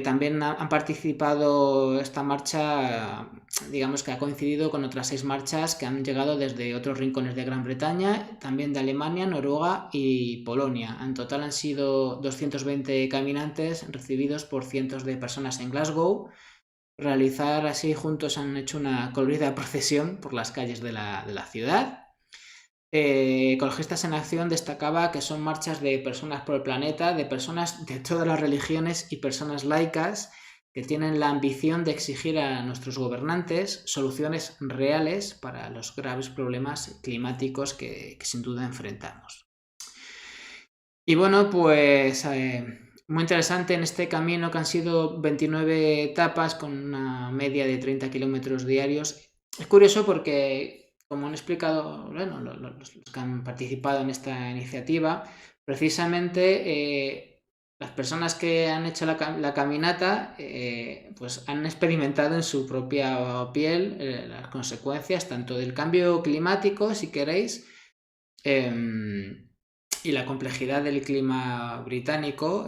También han participado esta marcha, digamos que ha coincidido con otras 6 marchas que han llegado desde otros rincones de Gran Bretaña, también de Alemania, Noruega y Polonia. En total han sido 220 caminantes recibidos por cientos de personas en Glasgow. Realizar así juntos han hecho una colorida procesión por las calles de la ciudad. Ecologistas en Acción destacaba que son marchas de personas por el planeta, de personas de todas las religiones y personas laicas que tienen la ambición de exigir a nuestros gobernantes soluciones reales para los graves problemas climáticos que sin duda enfrentamos. Y bueno, pues muy interesante en este camino, que han sido 29 etapas con una media de 30 kilómetros diarios. Es curioso porque, como han explicado, bueno, los que han participado en esta iniciativa, precisamente las personas que han hecho la caminata pues han experimentado en su propia piel las consecuencias tanto del cambio climático, si queréis, y la complejidad del clima británico,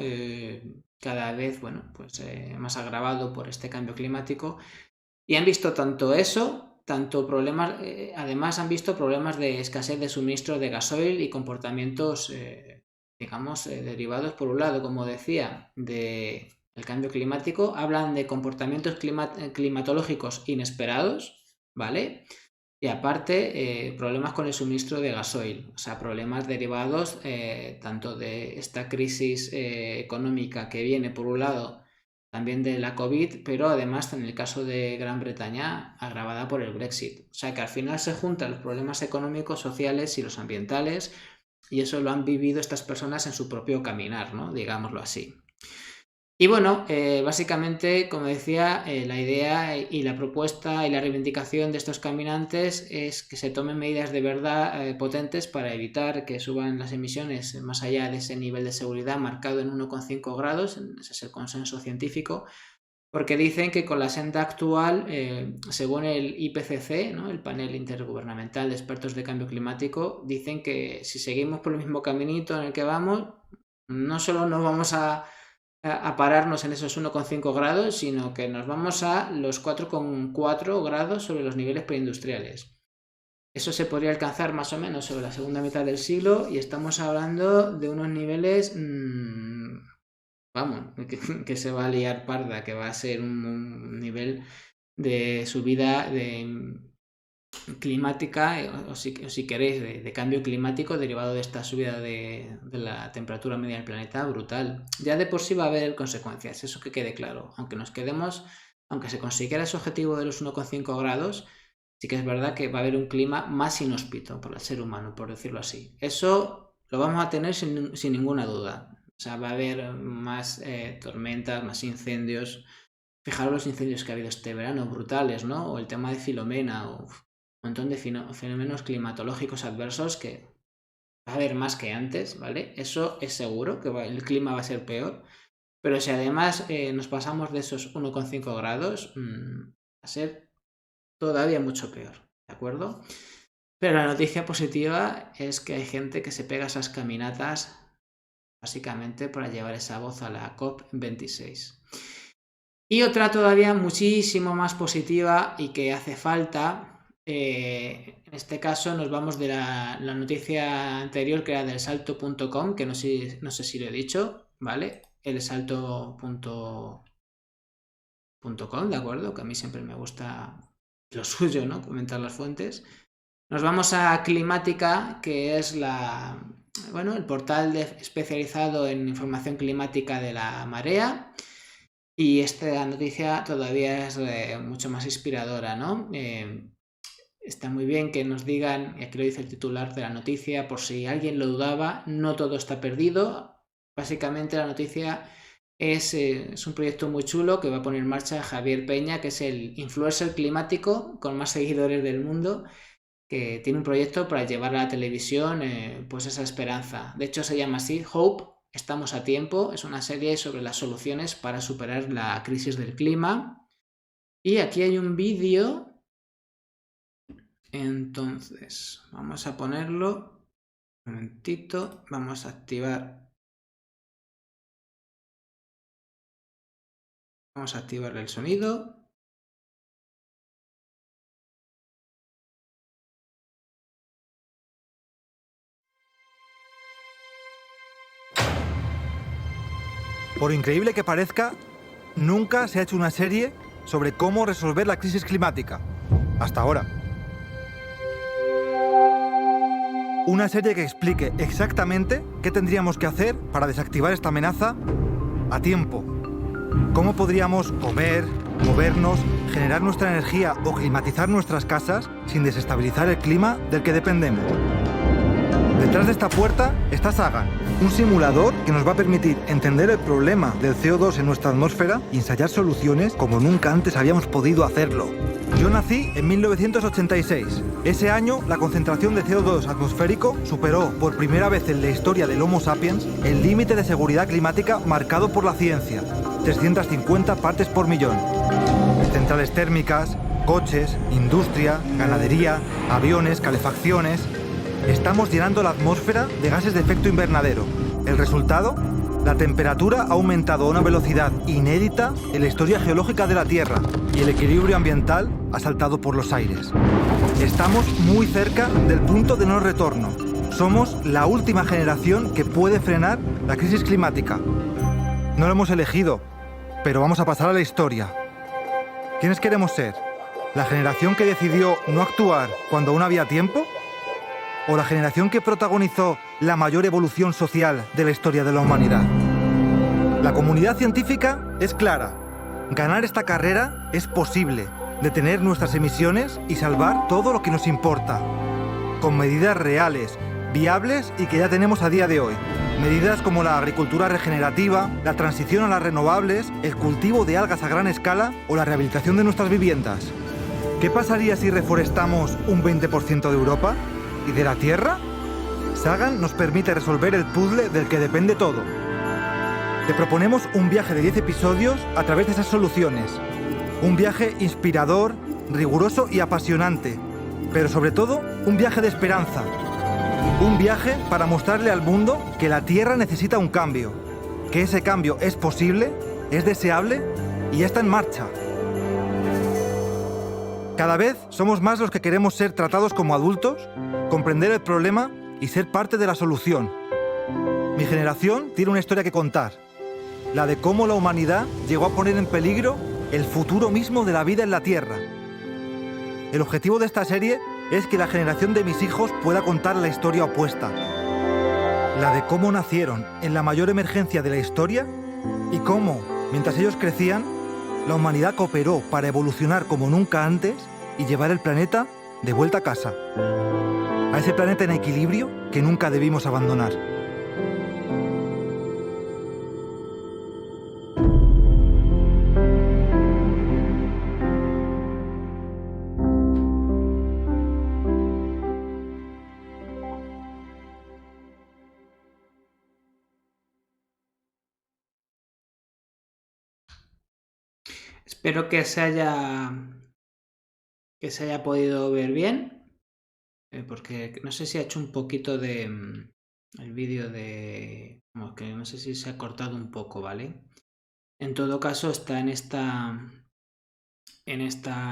cada vez, bueno, pues más agravado por este cambio climático. Y han visto tanto eso, tanto problemas, además han visto problemas de escasez de suministro de gasoil y comportamientos, digamos, derivados, por un lado, como decía, del cambio climático. Hablan de comportamientos climatológicos inesperados, ¿vale? Y aparte, problemas con el suministro de gasoil, o sea, problemas derivados tanto de esta crisis económica que viene, por un lado, también de la COVID, pero además en el caso de Gran Bretaña, agravada por el Brexit. O sea, que al final se juntan los problemas económicos, sociales y los ambientales, y eso lo han vivido estas personas en su propio caminar, ¿no? Digámoslo así. Y bueno, básicamente, como decía, la idea y la propuesta y la reivindicación de estos caminantes es que se tomen medidas de verdad potentes para evitar que suban las emisiones más allá de ese nivel de seguridad marcado en 1,5 grados, ese es el consenso científico, porque dicen que con la senda actual, según el IPCC, ¿no?, el Panel Intergubernamental de Expertos de Cambio Climático, dicen que si seguimos por el mismo caminito en el que vamos, no solo nos vamos a pararnos en esos 1,5 grados, sino que nos vamos a los 4,4 grados sobre los niveles preindustriales. Eso se podría alcanzar más o menos sobre la segunda mitad del siglo y estamos hablando de unos niveles, vamos, que se va a liar parda, que va a ser un nivel de subida climática, o si queréis, de cambio climático derivado de esta subida de la temperatura media del planeta brutal. Ya de por sí va a haber consecuencias, eso que quede claro. Aunque se consiguiera ese objetivo de los 1,5 grados, sí que es verdad que va a haber un clima más inhóspito para el ser humano, por decirlo así. Eso lo vamos a tener sin ninguna duda. O sea, va a haber más tormentas, más incendios. Fijaros los incendios que ha habido este verano, brutales, ¿no? O el tema de Filomena, o un montón de fenómenos climatológicos adversos que va a haber más que antes, ¿vale? Eso es seguro, que el clima va a ser peor. Pero si además nos pasamos de esos 1,5 grados, va a ser todavía mucho peor, ¿de acuerdo? Pero la noticia positiva es que hay gente que se pega esas caminatas básicamente para llevar esa voz a la COP26. Y otra todavía muchísimo más positiva y que hace falta, en este caso nos vamos de la noticia anterior, que era del salto.com, que no sé si lo he dicho, ¿vale? El salto.com, ¿de acuerdo? Que a mí siempre me gusta lo suyo, ¿no? Comentar las fuentes. Nos vamos a Climática, que es el portal especializado en información climática de la Marea. Y esta noticia todavía es mucho más inspiradora, ¿no? Está muy bien que nos digan, y aquí lo dice el titular de la noticia, por si alguien lo dudaba, no todo está perdido. Básicamente la noticia es un proyecto muy chulo que va a poner en marcha Javier Peña, que es el influencer climático con más seguidores del mundo, que tiene un proyecto para llevar a la televisión pues esa esperanza. De hecho se llama así, Hope, estamos a tiempo. Es una serie sobre las soluciones para superar la crisis del clima. Y aquí hay un vídeo. Entonces, vamos a ponerlo. Un momentito. Vamos a activar. Vamos a activar el sonido. Por increíble que parezca, nunca se ha hecho una serie sobre cómo resolver la crisis climática. Hasta ahora. Una serie que explique exactamente qué tendríamos que hacer para desactivar esta amenaza a tiempo. Cómo podríamos comer, movernos, generar nuestra energía o climatizar nuestras casas sin desestabilizar el clima del que dependemos. Detrás de esta puerta está Sagan, un simulador que nos va a permitir entender el problema del CO2 en nuestra atmósfera y ensayar soluciones como nunca antes habíamos podido hacerlo. Yo nací en 1986. Ese año, la concentración de CO2 atmosférico superó por primera vez en la historia del Homo sapiens el límite de seguridad climática marcado por la ciencia, 350 partes por millón. Centrales térmicas, coches, industria, ganadería, aviones, calefacciones. Estamos llenando la atmósfera de gases de efecto invernadero. ¿El resultado? La temperatura ha aumentado a una velocidad inédita en la historia geológica de la Tierra y el equilibrio ambiental ha saltado por los aires. Estamos muy cerca del punto de no retorno. Somos la última generación que puede frenar la crisis climática. No lo hemos elegido, pero vamos a pasar a la historia. ¿Quiénes queremos ser? ¿La generación que decidió no actuar cuando aún había tiempo? ¿O la generación que protagonizó la mayor evolución social de la historia de la humanidad? La comunidad científica es clara. Ganar esta carrera es posible. Detener nuestras emisiones y salvar todo lo que nos importa. Con medidas reales, viables y que ya tenemos a día de hoy. Medidas como la agricultura regenerativa, la transición a las renovables, el cultivo de algas a gran escala o la rehabilitación de nuestras viviendas. ¿Qué pasaría si reforestamos un 20% de Europa? ¿Y de la Tierra? Sagan nos permite resolver el puzzle del que depende todo. Te proponemos un viaje de 10 episodios a través de esas soluciones. Un viaje inspirador, riguroso y apasionante, pero sobre todo un viaje de esperanza. Un viaje para mostrarle al mundo que la Tierra necesita un cambio, que ese cambio es posible, es deseable y ya está en marcha. Cada vez somos más los que queremos ser tratados como adultos, comprender el problema y ser parte de la solución. Mi generación tiene una historia que contar, la de cómo la humanidad llegó a poner en peligro el futuro mismo de la vida en la Tierra. El objetivo de esta serie es que la generación de mis hijos pueda contar la historia opuesta, la de cómo nacieron en la mayor emergencia de la historia y cómo, mientras ellos crecían, la humanidad cooperó para evolucionar como nunca antes y llevar el planeta de vuelta a casa, a ese planeta en equilibrio que nunca debimos abandonar. Espero que se haya podido ver bien, porque no sé si ha hecho un poquito de el vídeo de como que no sé si se ha cortado un poco, ¿vale? En todo caso está en esta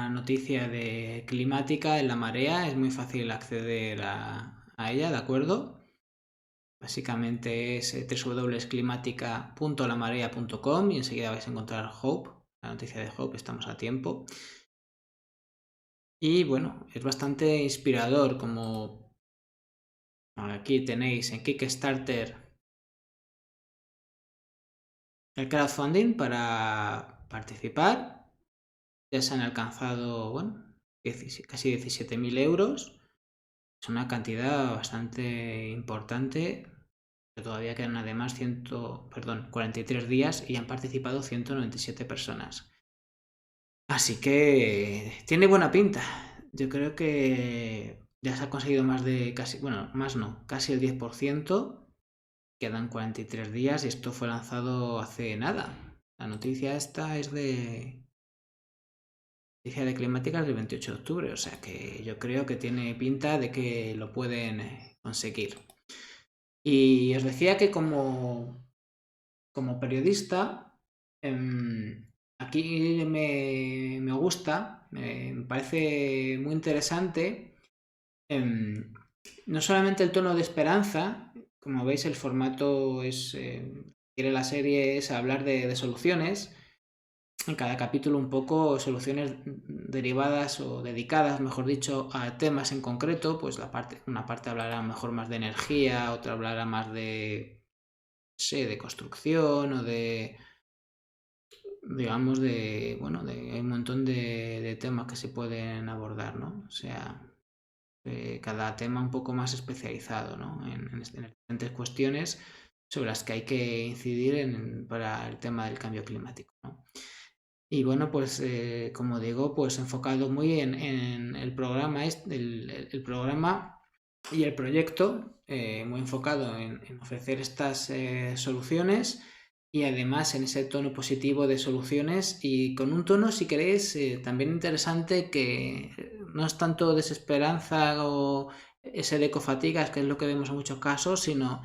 noticia de climática en la marea, es muy fácil acceder a ella, ¿de acuerdo? Básicamente es www.climatica.lamarea.com y enseguida vais a encontrar Hope, la noticia de Hope, estamos a tiempo. Y bueno, es bastante inspirador, como aquí tenéis en Kickstarter el crowdfunding para participar. Ya se han alcanzado, bueno, casi 17.000 euros. Es una cantidad bastante importante. Todavía quedan además 43 días y han participado 197 personas. Así que tiene buena pinta. Yo creo que ya se ha conseguido más de casi, bueno, más no, casi el 10%. Quedan 43 días y esto fue lanzado hace nada. La noticia esta es de climáticas del 28 de octubre, o sea que yo creo que tiene pinta de que lo pueden conseguir. Y os decía que como periodista, aquí me gusta, me parece muy interesante, no solamente el tono de esperanza, como veis el formato quiere la serie es hablar de soluciones, en cada capítulo un poco soluciones derivadas o dedicadas, mejor dicho, a temas en concreto, pues una parte hablará mejor más de energía, otra hablará más de construcción o de, digamos, hay un montón de temas que se pueden abordar, ¿no? O sea, cada tema un poco más especializado, ¿no? En diferentes cuestiones sobre las que hay que incidir para el tema del cambio climático, ¿no? Y bueno, pues como digo, pues enfocado muy en el programa, el programa y el proyecto, muy enfocado en ofrecer estas soluciones y además en ese tono positivo de soluciones y con un tono, si queréis, también interesante, que no es tanto desesperanza o ese de ecofatigas, que es lo que vemos en muchos casos, sino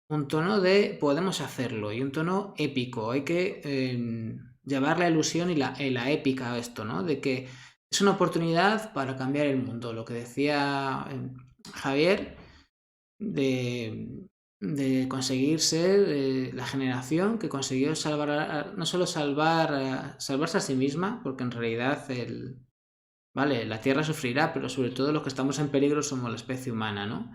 un tono de podemos hacerlo y un tono épico. Hay que llevar la ilusión y la épica a esto, ¿no? De que es una oportunidad para cambiar el mundo. Lo que decía Javier, de conseguir ser la generación que consiguió salvar, no solo salvarse a sí misma, porque en realidad la Tierra sufrirá, pero sobre todo los que estamos en peligro somos la especie humana, ¿no?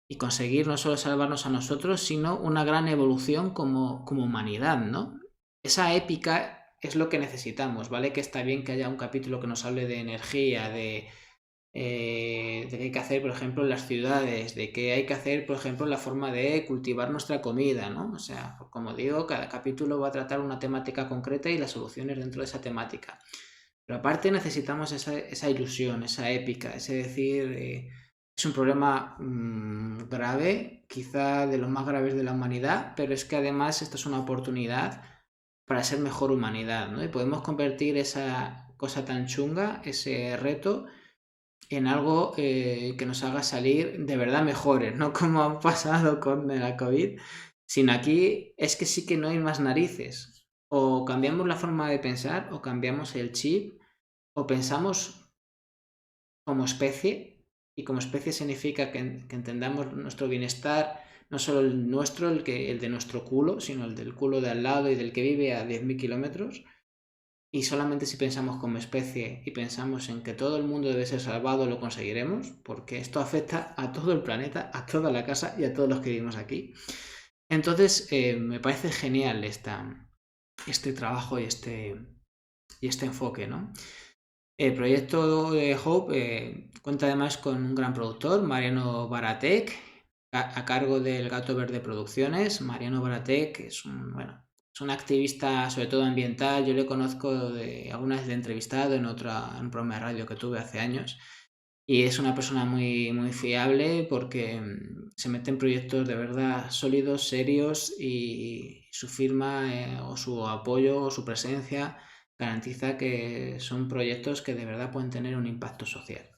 Y conseguir no solo salvarnos a nosotros, sino una gran evolución como humanidad, ¿no? Esa épica es lo que necesitamos, ¿vale? Que está bien que haya un capítulo que nos hable de energía, de de qué hay que hacer, por ejemplo, en las ciudades, de qué hay que hacer, por ejemplo, en la forma de cultivar nuestra comida, ¿no? O sea, como digo, cada capítulo va a tratar una temática concreta y las soluciones dentro de esa temática. Pero aparte necesitamos esa ilusión, esa épica, ese decir, es un problema grave, quizá de los más graves de la humanidad, pero es que además esto es una oportunidad para ser mejor humanidad, ¿no? Y podemos convertir esa cosa tan chunga, ese reto, en algo que nos haga salir de verdad mejores, no como ha pasado con la COVID, sino aquí es que sí que no hay más narices. O cambiamos la forma de pensar, o cambiamos el chip, o pensamos como especie, y como especie significa que entendamos nuestro bienestar, no solo el nuestro, el de nuestro culo, sino el del culo de al lado y del que vive a 10.000 kilómetros. Y solamente si pensamos como especie y pensamos en que todo el mundo debe ser salvado, lo conseguiremos, porque esto afecta a todo el planeta, a toda la casa y a todos los que vivimos aquí. Entonces, me parece genial este trabajo y este enfoque, ¿no? El proyecto de Hope cuenta además con un gran productor, Mariano Baratek, a cargo del Gato Verde Producciones. Mariano Baratek es un activista, sobre todo ambiental. Yo le conozco alguna vez le he entrevistado en un programa de radio que tuve hace años. Y es una persona muy, muy fiable porque se mete en proyectos de verdad sólidos, serios, y su firma o su apoyo o su presencia garantiza que son proyectos que de verdad pueden tener un impacto social.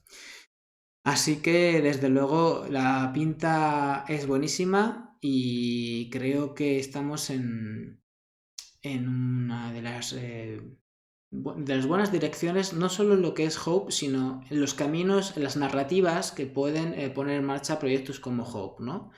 Así que desde luego la pinta es buenísima y creo que estamos en una de las buenas direcciones, no solo en lo que es Hope, sino en los caminos, en las narrativas que pueden poner en marcha proyectos como Hope, ¿no?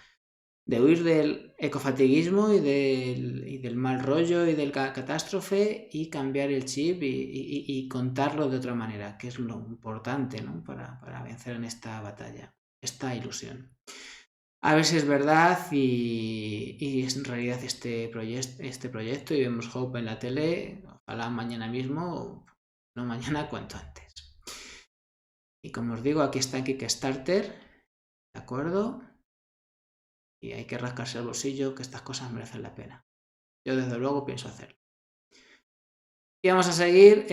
De huir del ecofatiguismo y del mal rollo y del catástrofe, y cambiar el chip y contarlo de otra manera, que es lo importante, ¿no? Para vencer en esta batalla, esta ilusión. A ver si es verdad y es en realidad este proyecto y vemos Hope en la tele, ojalá mañana mismo, o no mañana, cuanto antes. Y como os digo, aquí está Kickstarter, ¿de acuerdo? Y hay que rascarse el bolsillo, que estas cosas merecen la pena. Yo desde luego pienso hacerlo. Y vamos a seguir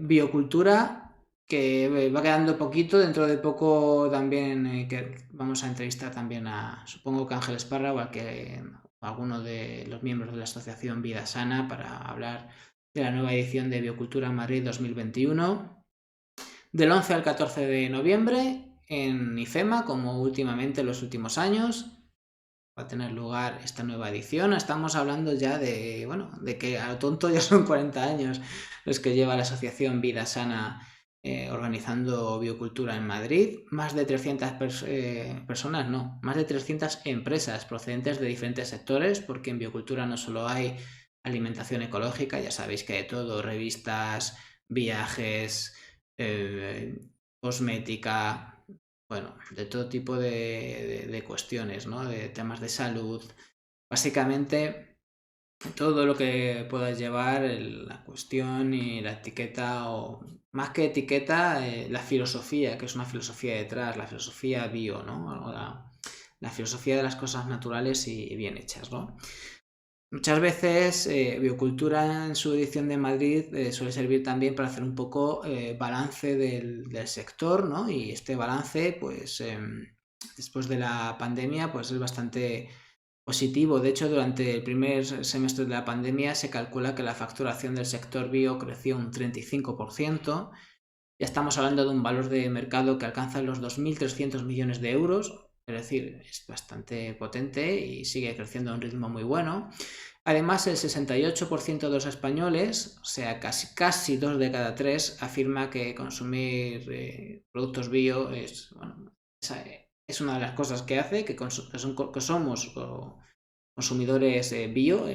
biocultura, que va quedando poquito. Dentro de poco también que vamos a entrevistar también supongo que Ángel Esparra o alguno de los miembros de la asociación Vida Sana para hablar de la nueva edición de Biocultura Madrid 2021. Del 11 al 14 de noviembre en IFEMA, como últimamente en los últimos años, va a tener lugar esta nueva edición. Estamos hablando ya de que a lo tonto ya son 40 años los que lleva la asociación Vida Sana organizando biocultura en Madrid. Más de 300 personas, no, más de 300 empresas procedentes de diferentes sectores, porque en biocultura no solo hay alimentación ecológica, ya sabéis que hay todo, revistas, viajes, cosmética, de todo tipo de cuestiones, ¿no? De temas de salud. Básicamente, todo lo que pueda llevar la cuestión y la etiqueta, o más que etiqueta, la filosofía, que es una filosofía detrás, la filosofía bio, ¿no? La filosofía de las cosas naturales y bien hechas, ¿no? Muchas veces Biocultura en su edición de Madrid suele servir también para hacer un poco balance del sector, ¿no? Y este balance, pues después de la pandemia, pues es bastante positivo. De hecho, durante el primer semestre de la pandemia se calcula que la facturación del sector bio creció un 35%. Ya estamos hablando de un valor de mercado que alcanza los 2.300 millones de euros. Es decir, es bastante potente y sigue creciendo a un ritmo muy bueno. Además, el 68% de los españoles, o sea, casi 2 de cada 3, afirma que consumir productos bio es una de las cosas que hace, que somos consumidores bio.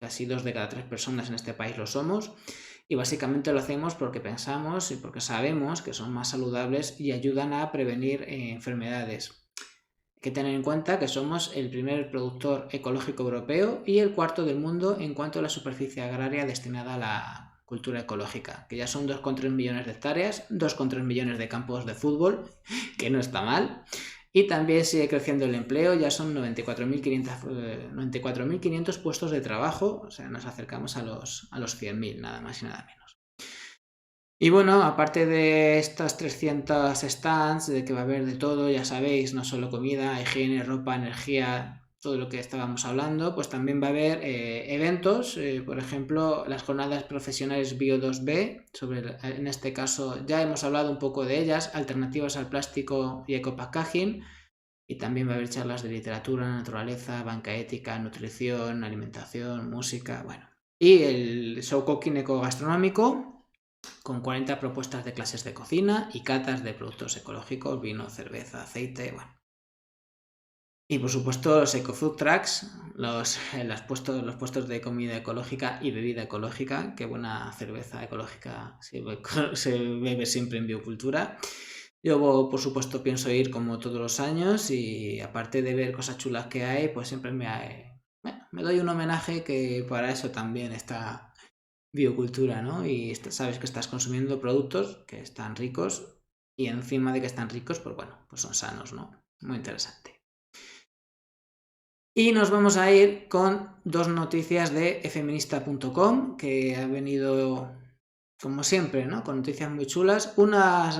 Casi 2 de cada 3 personas en este país lo somos. Y básicamente lo hacemos porque pensamos y porque sabemos que son más saludables y ayudan a prevenir enfermedades. Hay que tener en cuenta que somos el primer productor ecológico europeo y el cuarto del mundo en cuanto a la superficie agraria destinada a la cultura ecológica, que ya son 2,3 millones de hectáreas, 2,3 millones de campos de fútbol, que no está mal. Y también sigue creciendo el empleo, ya son 94.500 puestos de trabajo, o sea, nos acercamos a los 100.000, nada más y nada menos. Y bueno, aparte de estas 300 stands, de que va a haber de todo, ya sabéis, no solo comida, higiene, ropa, energía, todo lo que estábamos hablando, pues también va a haber eventos, por ejemplo, las jornadas profesionales Bio 2B, en este caso ya hemos hablado un poco de ellas, alternativas al plástico y ecopackaging, y también va a haber charlas de literatura, naturaleza, banca ética, nutrición, alimentación, música, bueno. Y el show cooking ecogastronómico, con 40 propuestas de clases de cocina y catas de productos ecológicos, vino, cerveza, aceite, bueno. Y por supuesto los ecofood trucks, los puestos de comida ecológica y bebida ecológica, que buena cerveza ecológica se bebe siempre en Biocultura. Yo por supuesto pienso ir como todos los años y aparte de ver cosas chulas que hay, pues siempre me doy un homenaje, que para eso también está Biocultura, ¿no? Y sabes que estás consumiendo productos que están ricos y encima de que están ricos, pues bueno, pues son sanos, ¿no? Muy interesante. Y nos vamos a ir con 2 noticias de efeminista.com, que ha venido, como siempre, ¿no? Con noticias muy chulas. Las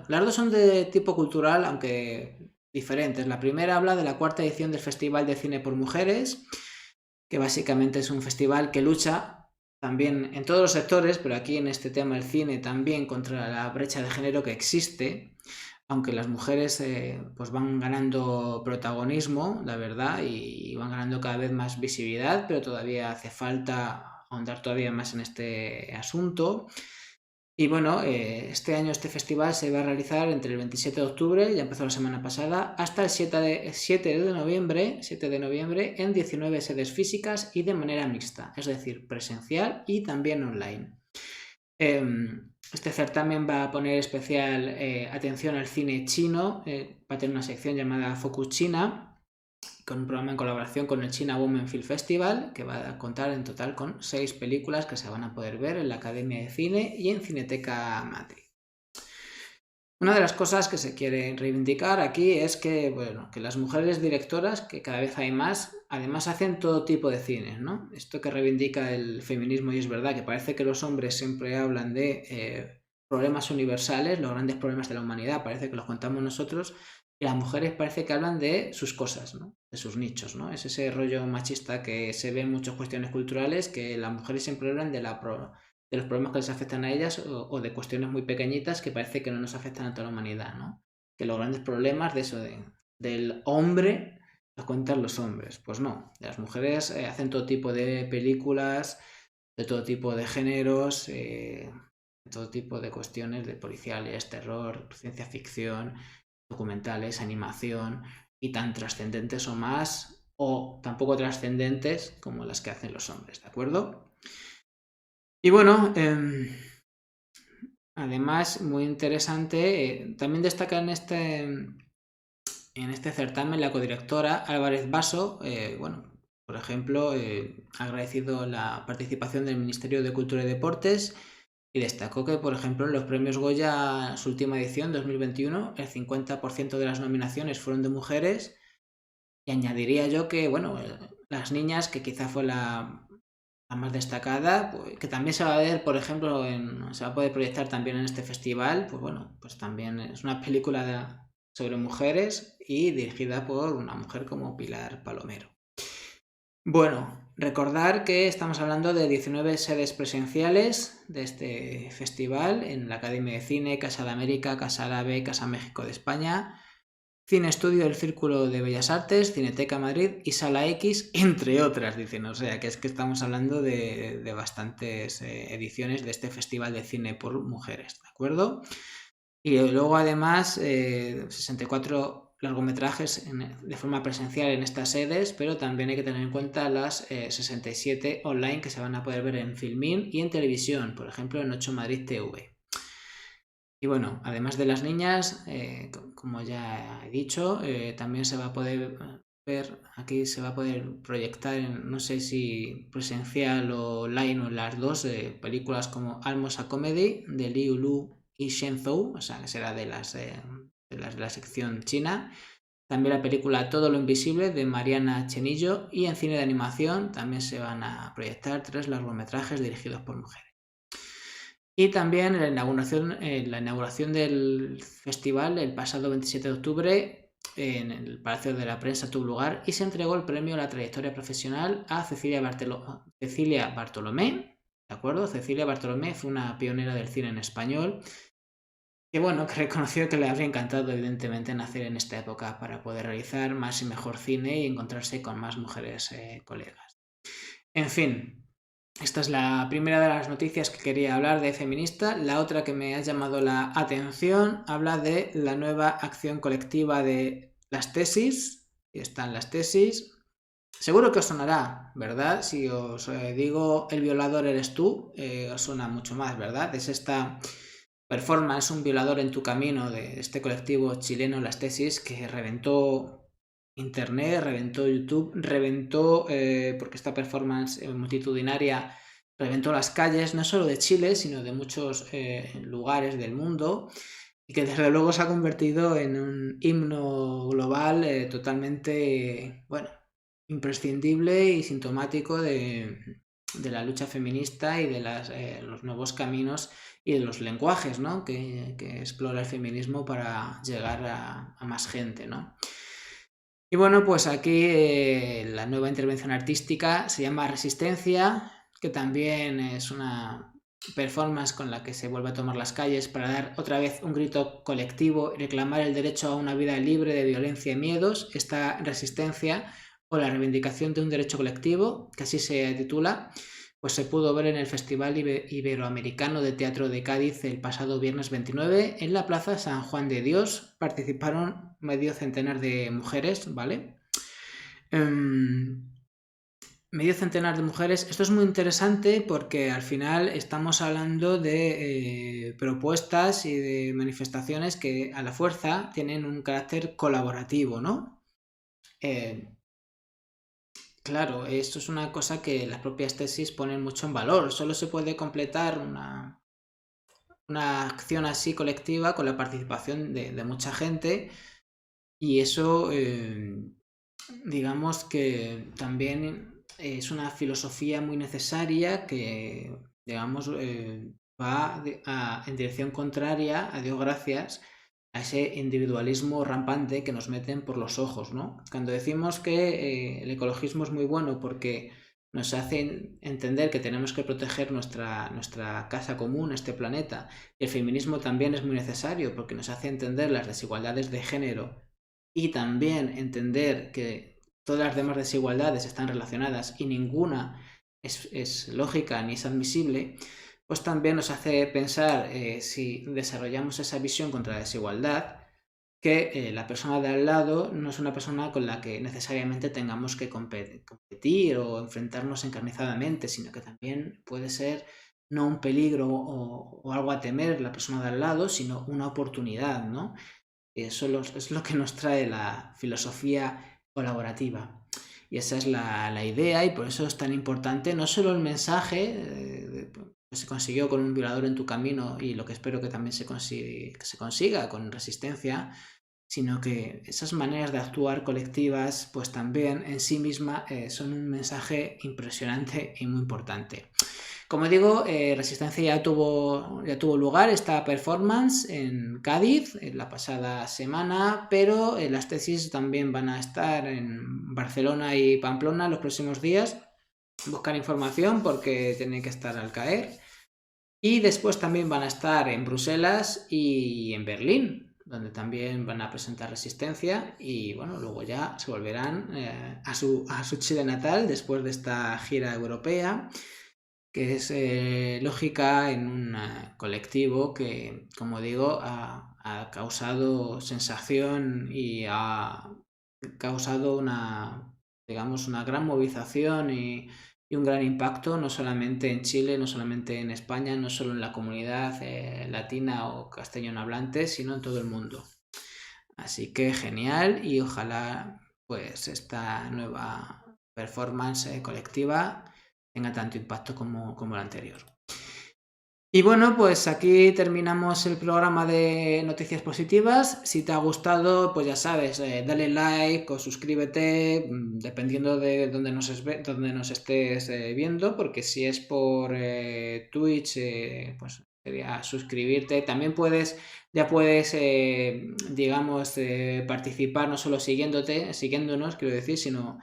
2 son de tipo cultural, aunque diferentes. La primera habla de la 4ª edición del Festival de Cine por Mujeres, que básicamente es un festival que lucha también en todos los sectores, pero aquí en este tema del cine también, contra la brecha de género que existe, aunque las mujeres pues van ganando protagonismo, la verdad, y van ganando cada vez más visibilidad, pero todavía hace falta ahondar todavía más en este asunto. Y bueno, este año este festival se va a realizar entre el 27 de octubre, ya empezó la semana pasada, hasta el 7 de noviembre en 19 sedes físicas y de manera mixta, es decir, presencial y también online. Este certamen va a poner especial atención al cine chino, va a tener una sección llamada Focus China, con un programa en colaboración con el China Women Film Festival, que va a contar en total con 6 películas que se van a poder ver en la Academia de Cine y en Cineteca Madrid. Una de las cosas que se quiere reivindicar aquí es que, bueno, que las mujeres directoras, que cada vez hay más, además hacen todo tipo de cine, ¿no? Esto que reivindica el feminismo, y es verdad que parece que los hombres siempre hablan de problemas universales, los grandes problemas de la humanidad, parece que los contamos nosotros, y las mujeres parece que hablan de sus cosas, ¿no? De sus nichos, ¿no? Es ese rollo machista que se ve en muchas cuestiones culturales, que las mujeres siempre hablan de los problemas que les afectan a ellas o de cuestiones muy pequeñitas que parece que no nos afectan a toda la humanidad, ¿no? Que los grandes problemas de eso del hombre los cuentan los hombres. Pues no, las mujeres hacen todo tipo de películas, de todo tipo de géneros, de todo tipo de cuestiones, de policiales, terror, ciencia ficción, documentales, animación, y tan trascendentes o más, o tampoco trascendentes como las que hacen los hombres, ¿de acuerdo? Y bueno, además, muy interesante, también destaca en este certamen la codirectora Álvarez Basso, bueno, por ejemplo, ha agradecido la participación del Ministerio de Cultura y Deportes y destacó que, por ejemplo, en los premios Goya, su última edición, 2021, el 50% de las nominaciones fueron de mujeres, y añadiría yo que, bueno, las niñas, que quizá fue la más destacada, pues, que también se va a ver, por ejemplo, se va a poder proyectar también en este festival, pues bueno, pues también es una película sobre mujeres y dirigida por una mujer como Pilar Palomero. Bueno, recordar que estamos hablando de 19 sedes presenciales de este festival en la Academia de Cine, Casa de América, Casa Árabe, Casa México de España, Cine Estudio del Círculo de Bellas Artes, Cineteca Madrid y Sala X, entre otras, dicen. O sea, que es que estamos hablando de bastantes ediciones de este Festival de Cine por Mujeres, ¿de acuerdo? Y luego, además, 64 largometrajes de forma presencial en estas sedes, pero también hay que tener en cuenta las 67 online que se van a poder ver en Filmin y en televisión, por ejemplo, en 8 Madrid TV. Y bueno, además de las niñas, como ya he dicho, también se va a poder ver, aquí se va a poder proyectar, no sé si presencial o online o en las dos, películas como Almost a Comedy de Liu Lu y Shen Zhou, o sea, que será de la sección china. También la película Todo lo Invisible de Mariana Chenillo, y en cine de animación también se van a proyectar 3 largometrajes dirigidos por mujeres. Y también la inauguración del festival el pasado 27 de octubre en el Palacio de la Prensa tuvo lugar y se entregó el premio a la trayectoria profesional a Cecilia Bartolomé, ¿de acuerdo? Cecilia Bartolomé fue una pionera del cine en español que, bueno, que reconoció que le habría encantado evidentemente nacer en esta época para poder realizar más y mejor cine y encontrarse con más mujeres colegas. En fin, esta es la primera de las noticias que quería hablar de feminista. La otra que me ha llamado la atención habla de la nueva acción colectiva de las tesis. Aquí están las tesis. Seguro que os sonará, ¿verdad? Si os digo El violador eres tú, os suena mucho más, ¿verdad? Es esta performance, Un violador en tu camino, de este colectivo chileno Las Tesis, que reventó Internet, reventó YouTube, reventó, porque esta performance multitudinaria reventó las calles, no solo de Chile, sino de muchos lugares del mundo, y que desde luego se ha convertido en un himno global totalmente, bueno, imprescindible y sintomático de la lucha feminista y de los nuevos caminos y de los lenguajes, ¿no? que explora el feminismo para llegar a más gente, ¿no? Y bueno, pues aquí la nueva intervención artística se llama Resistencia, que también es una performance con la que se vuelve a tomar las calles para dar otra vez un grito colectivo y reclamar el derecho a una vida libre de violencia y miedos. Esta resistencia o la reivindicación de un derecho colectivo, que así se titula, pues se pudo ver en el Festival Iberoamericano de Teatro de Cádiz el pasado viernes 29 en la Plaza San Juan de Dios. Participaron medio centenar de mujeres, ¿vale? Medio centenar de mujeres. Esto es muy interesante porque al final estamos hablando de propuestas y de manifestaciones que a la fuerza tienen un carácter colaborativo, ¿no? Claro, esto es una cosa que las propias tesis ponen mucho en valor. Solo se puede completar una acción así colectiva con la participación de mucha gente, y eso digamos que también es una filosofía muy necesaria que, digamos, va en dirección contraria, a Dios gracias, a ese individualismo rampante que nos meten por los ojos, ¿no? Cuando decimos que el ecologismo es muy bueno porque nos hace entender que tenemos que proteger nuestra casa común, este planeta, y el feminismo también es muy necesario porque nos hace entender las desigualdades de género y también entender que todas las demás desigualdades están relacionadas y ninguna es lógica ni es admisible, pues también nos hace pensar, si desarrollamos esa visión contra la desigualdad, que la persona de al lado no es una persona con la que necesariamente tengamos que competir o enfrentarnos encarnizadamente, sino que también puede ser no un peligro o algo a temer la persona de al lado, sino una oportunidad, ¿no? Eso es lo que nos trae la filosofía colaborativa. Y esa es la idea, y por eso es tan importante no solo el mensaje que se consiguió con Un violador en tu camino, y lo que espero que también se consiga con Resistencia, sino que esas maneras de actuar colectivas pues también en sí misma son un mensaje impresionante y muy importante. Como digo, Resistencia ya tuvo lugar esta performance en Cádiz en la pasada semana, pero las tesis también van a estar en Barcelona y Pamplona los próximos días. Buscar información porque tiene que estar al caer. Y después también van a estar en Bruselas y en Berlín, donde también van a presentar Resistencia, y bueno, luego ya se volverán a su Chile natal después de esta gira europea, que es lógica en un colectivo que, como digo, ha causado sensación y ha causado una gran movilización y un gran impacto, no solamente en Chile, no solamente en España, no solo en la comunidad latina o castellano hablante, sino en todo el mundo. Así que genial, y ojalá pues esta nueva performance colectiva tenga tanto impacto como la anterior. Y bueno, pues aquí terminamos el programa de Noticias Positivas. Si te ha gustado, pues ya sabes, dale like o suscríbete, dependiendo de dónde nos estés viendo, porque si es por Twitch, pues sería suscribirte. También ya puedes, digamos, participar no solo siguiéndonos, quiero decir, sino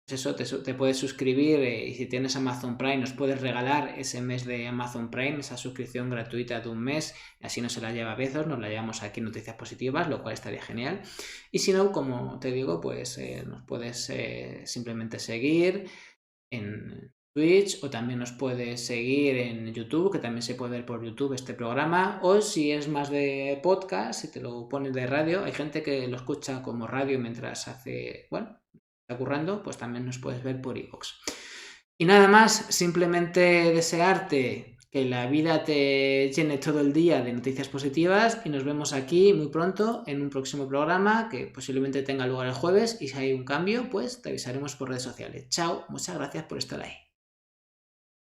pues eso, te puedes suscribir y si tienes Amazon Prime nos puedes regalar ese mes de Amazon Prime, esa suscripción gratuita de un mes, así no se la lleva Bezos, nos la llevamos aquí en Noticias Positivas, lo cual estaría genial. Y si no, como te digo, pues nos puedes simplemente seguir en Twitch o también nos puedes seguir en YouTube, que también se puede ver por YouTube este programa, o si es más de podcast, si te lo pones de radio, hay gente que lo escucha como radio mientras hace, bueno, currando, pues también nos puedes ver por iVoox. Y nada más, simplemente desearte que la vida te llene todo el día de noticias positivas y nos vemos aquí muy pronto en un próximo programa que posiblemente tenga lugar el jueves y si hay un cambio, pues te avisaremos por redes sociales. Chao, muchas gracias por estar ahí.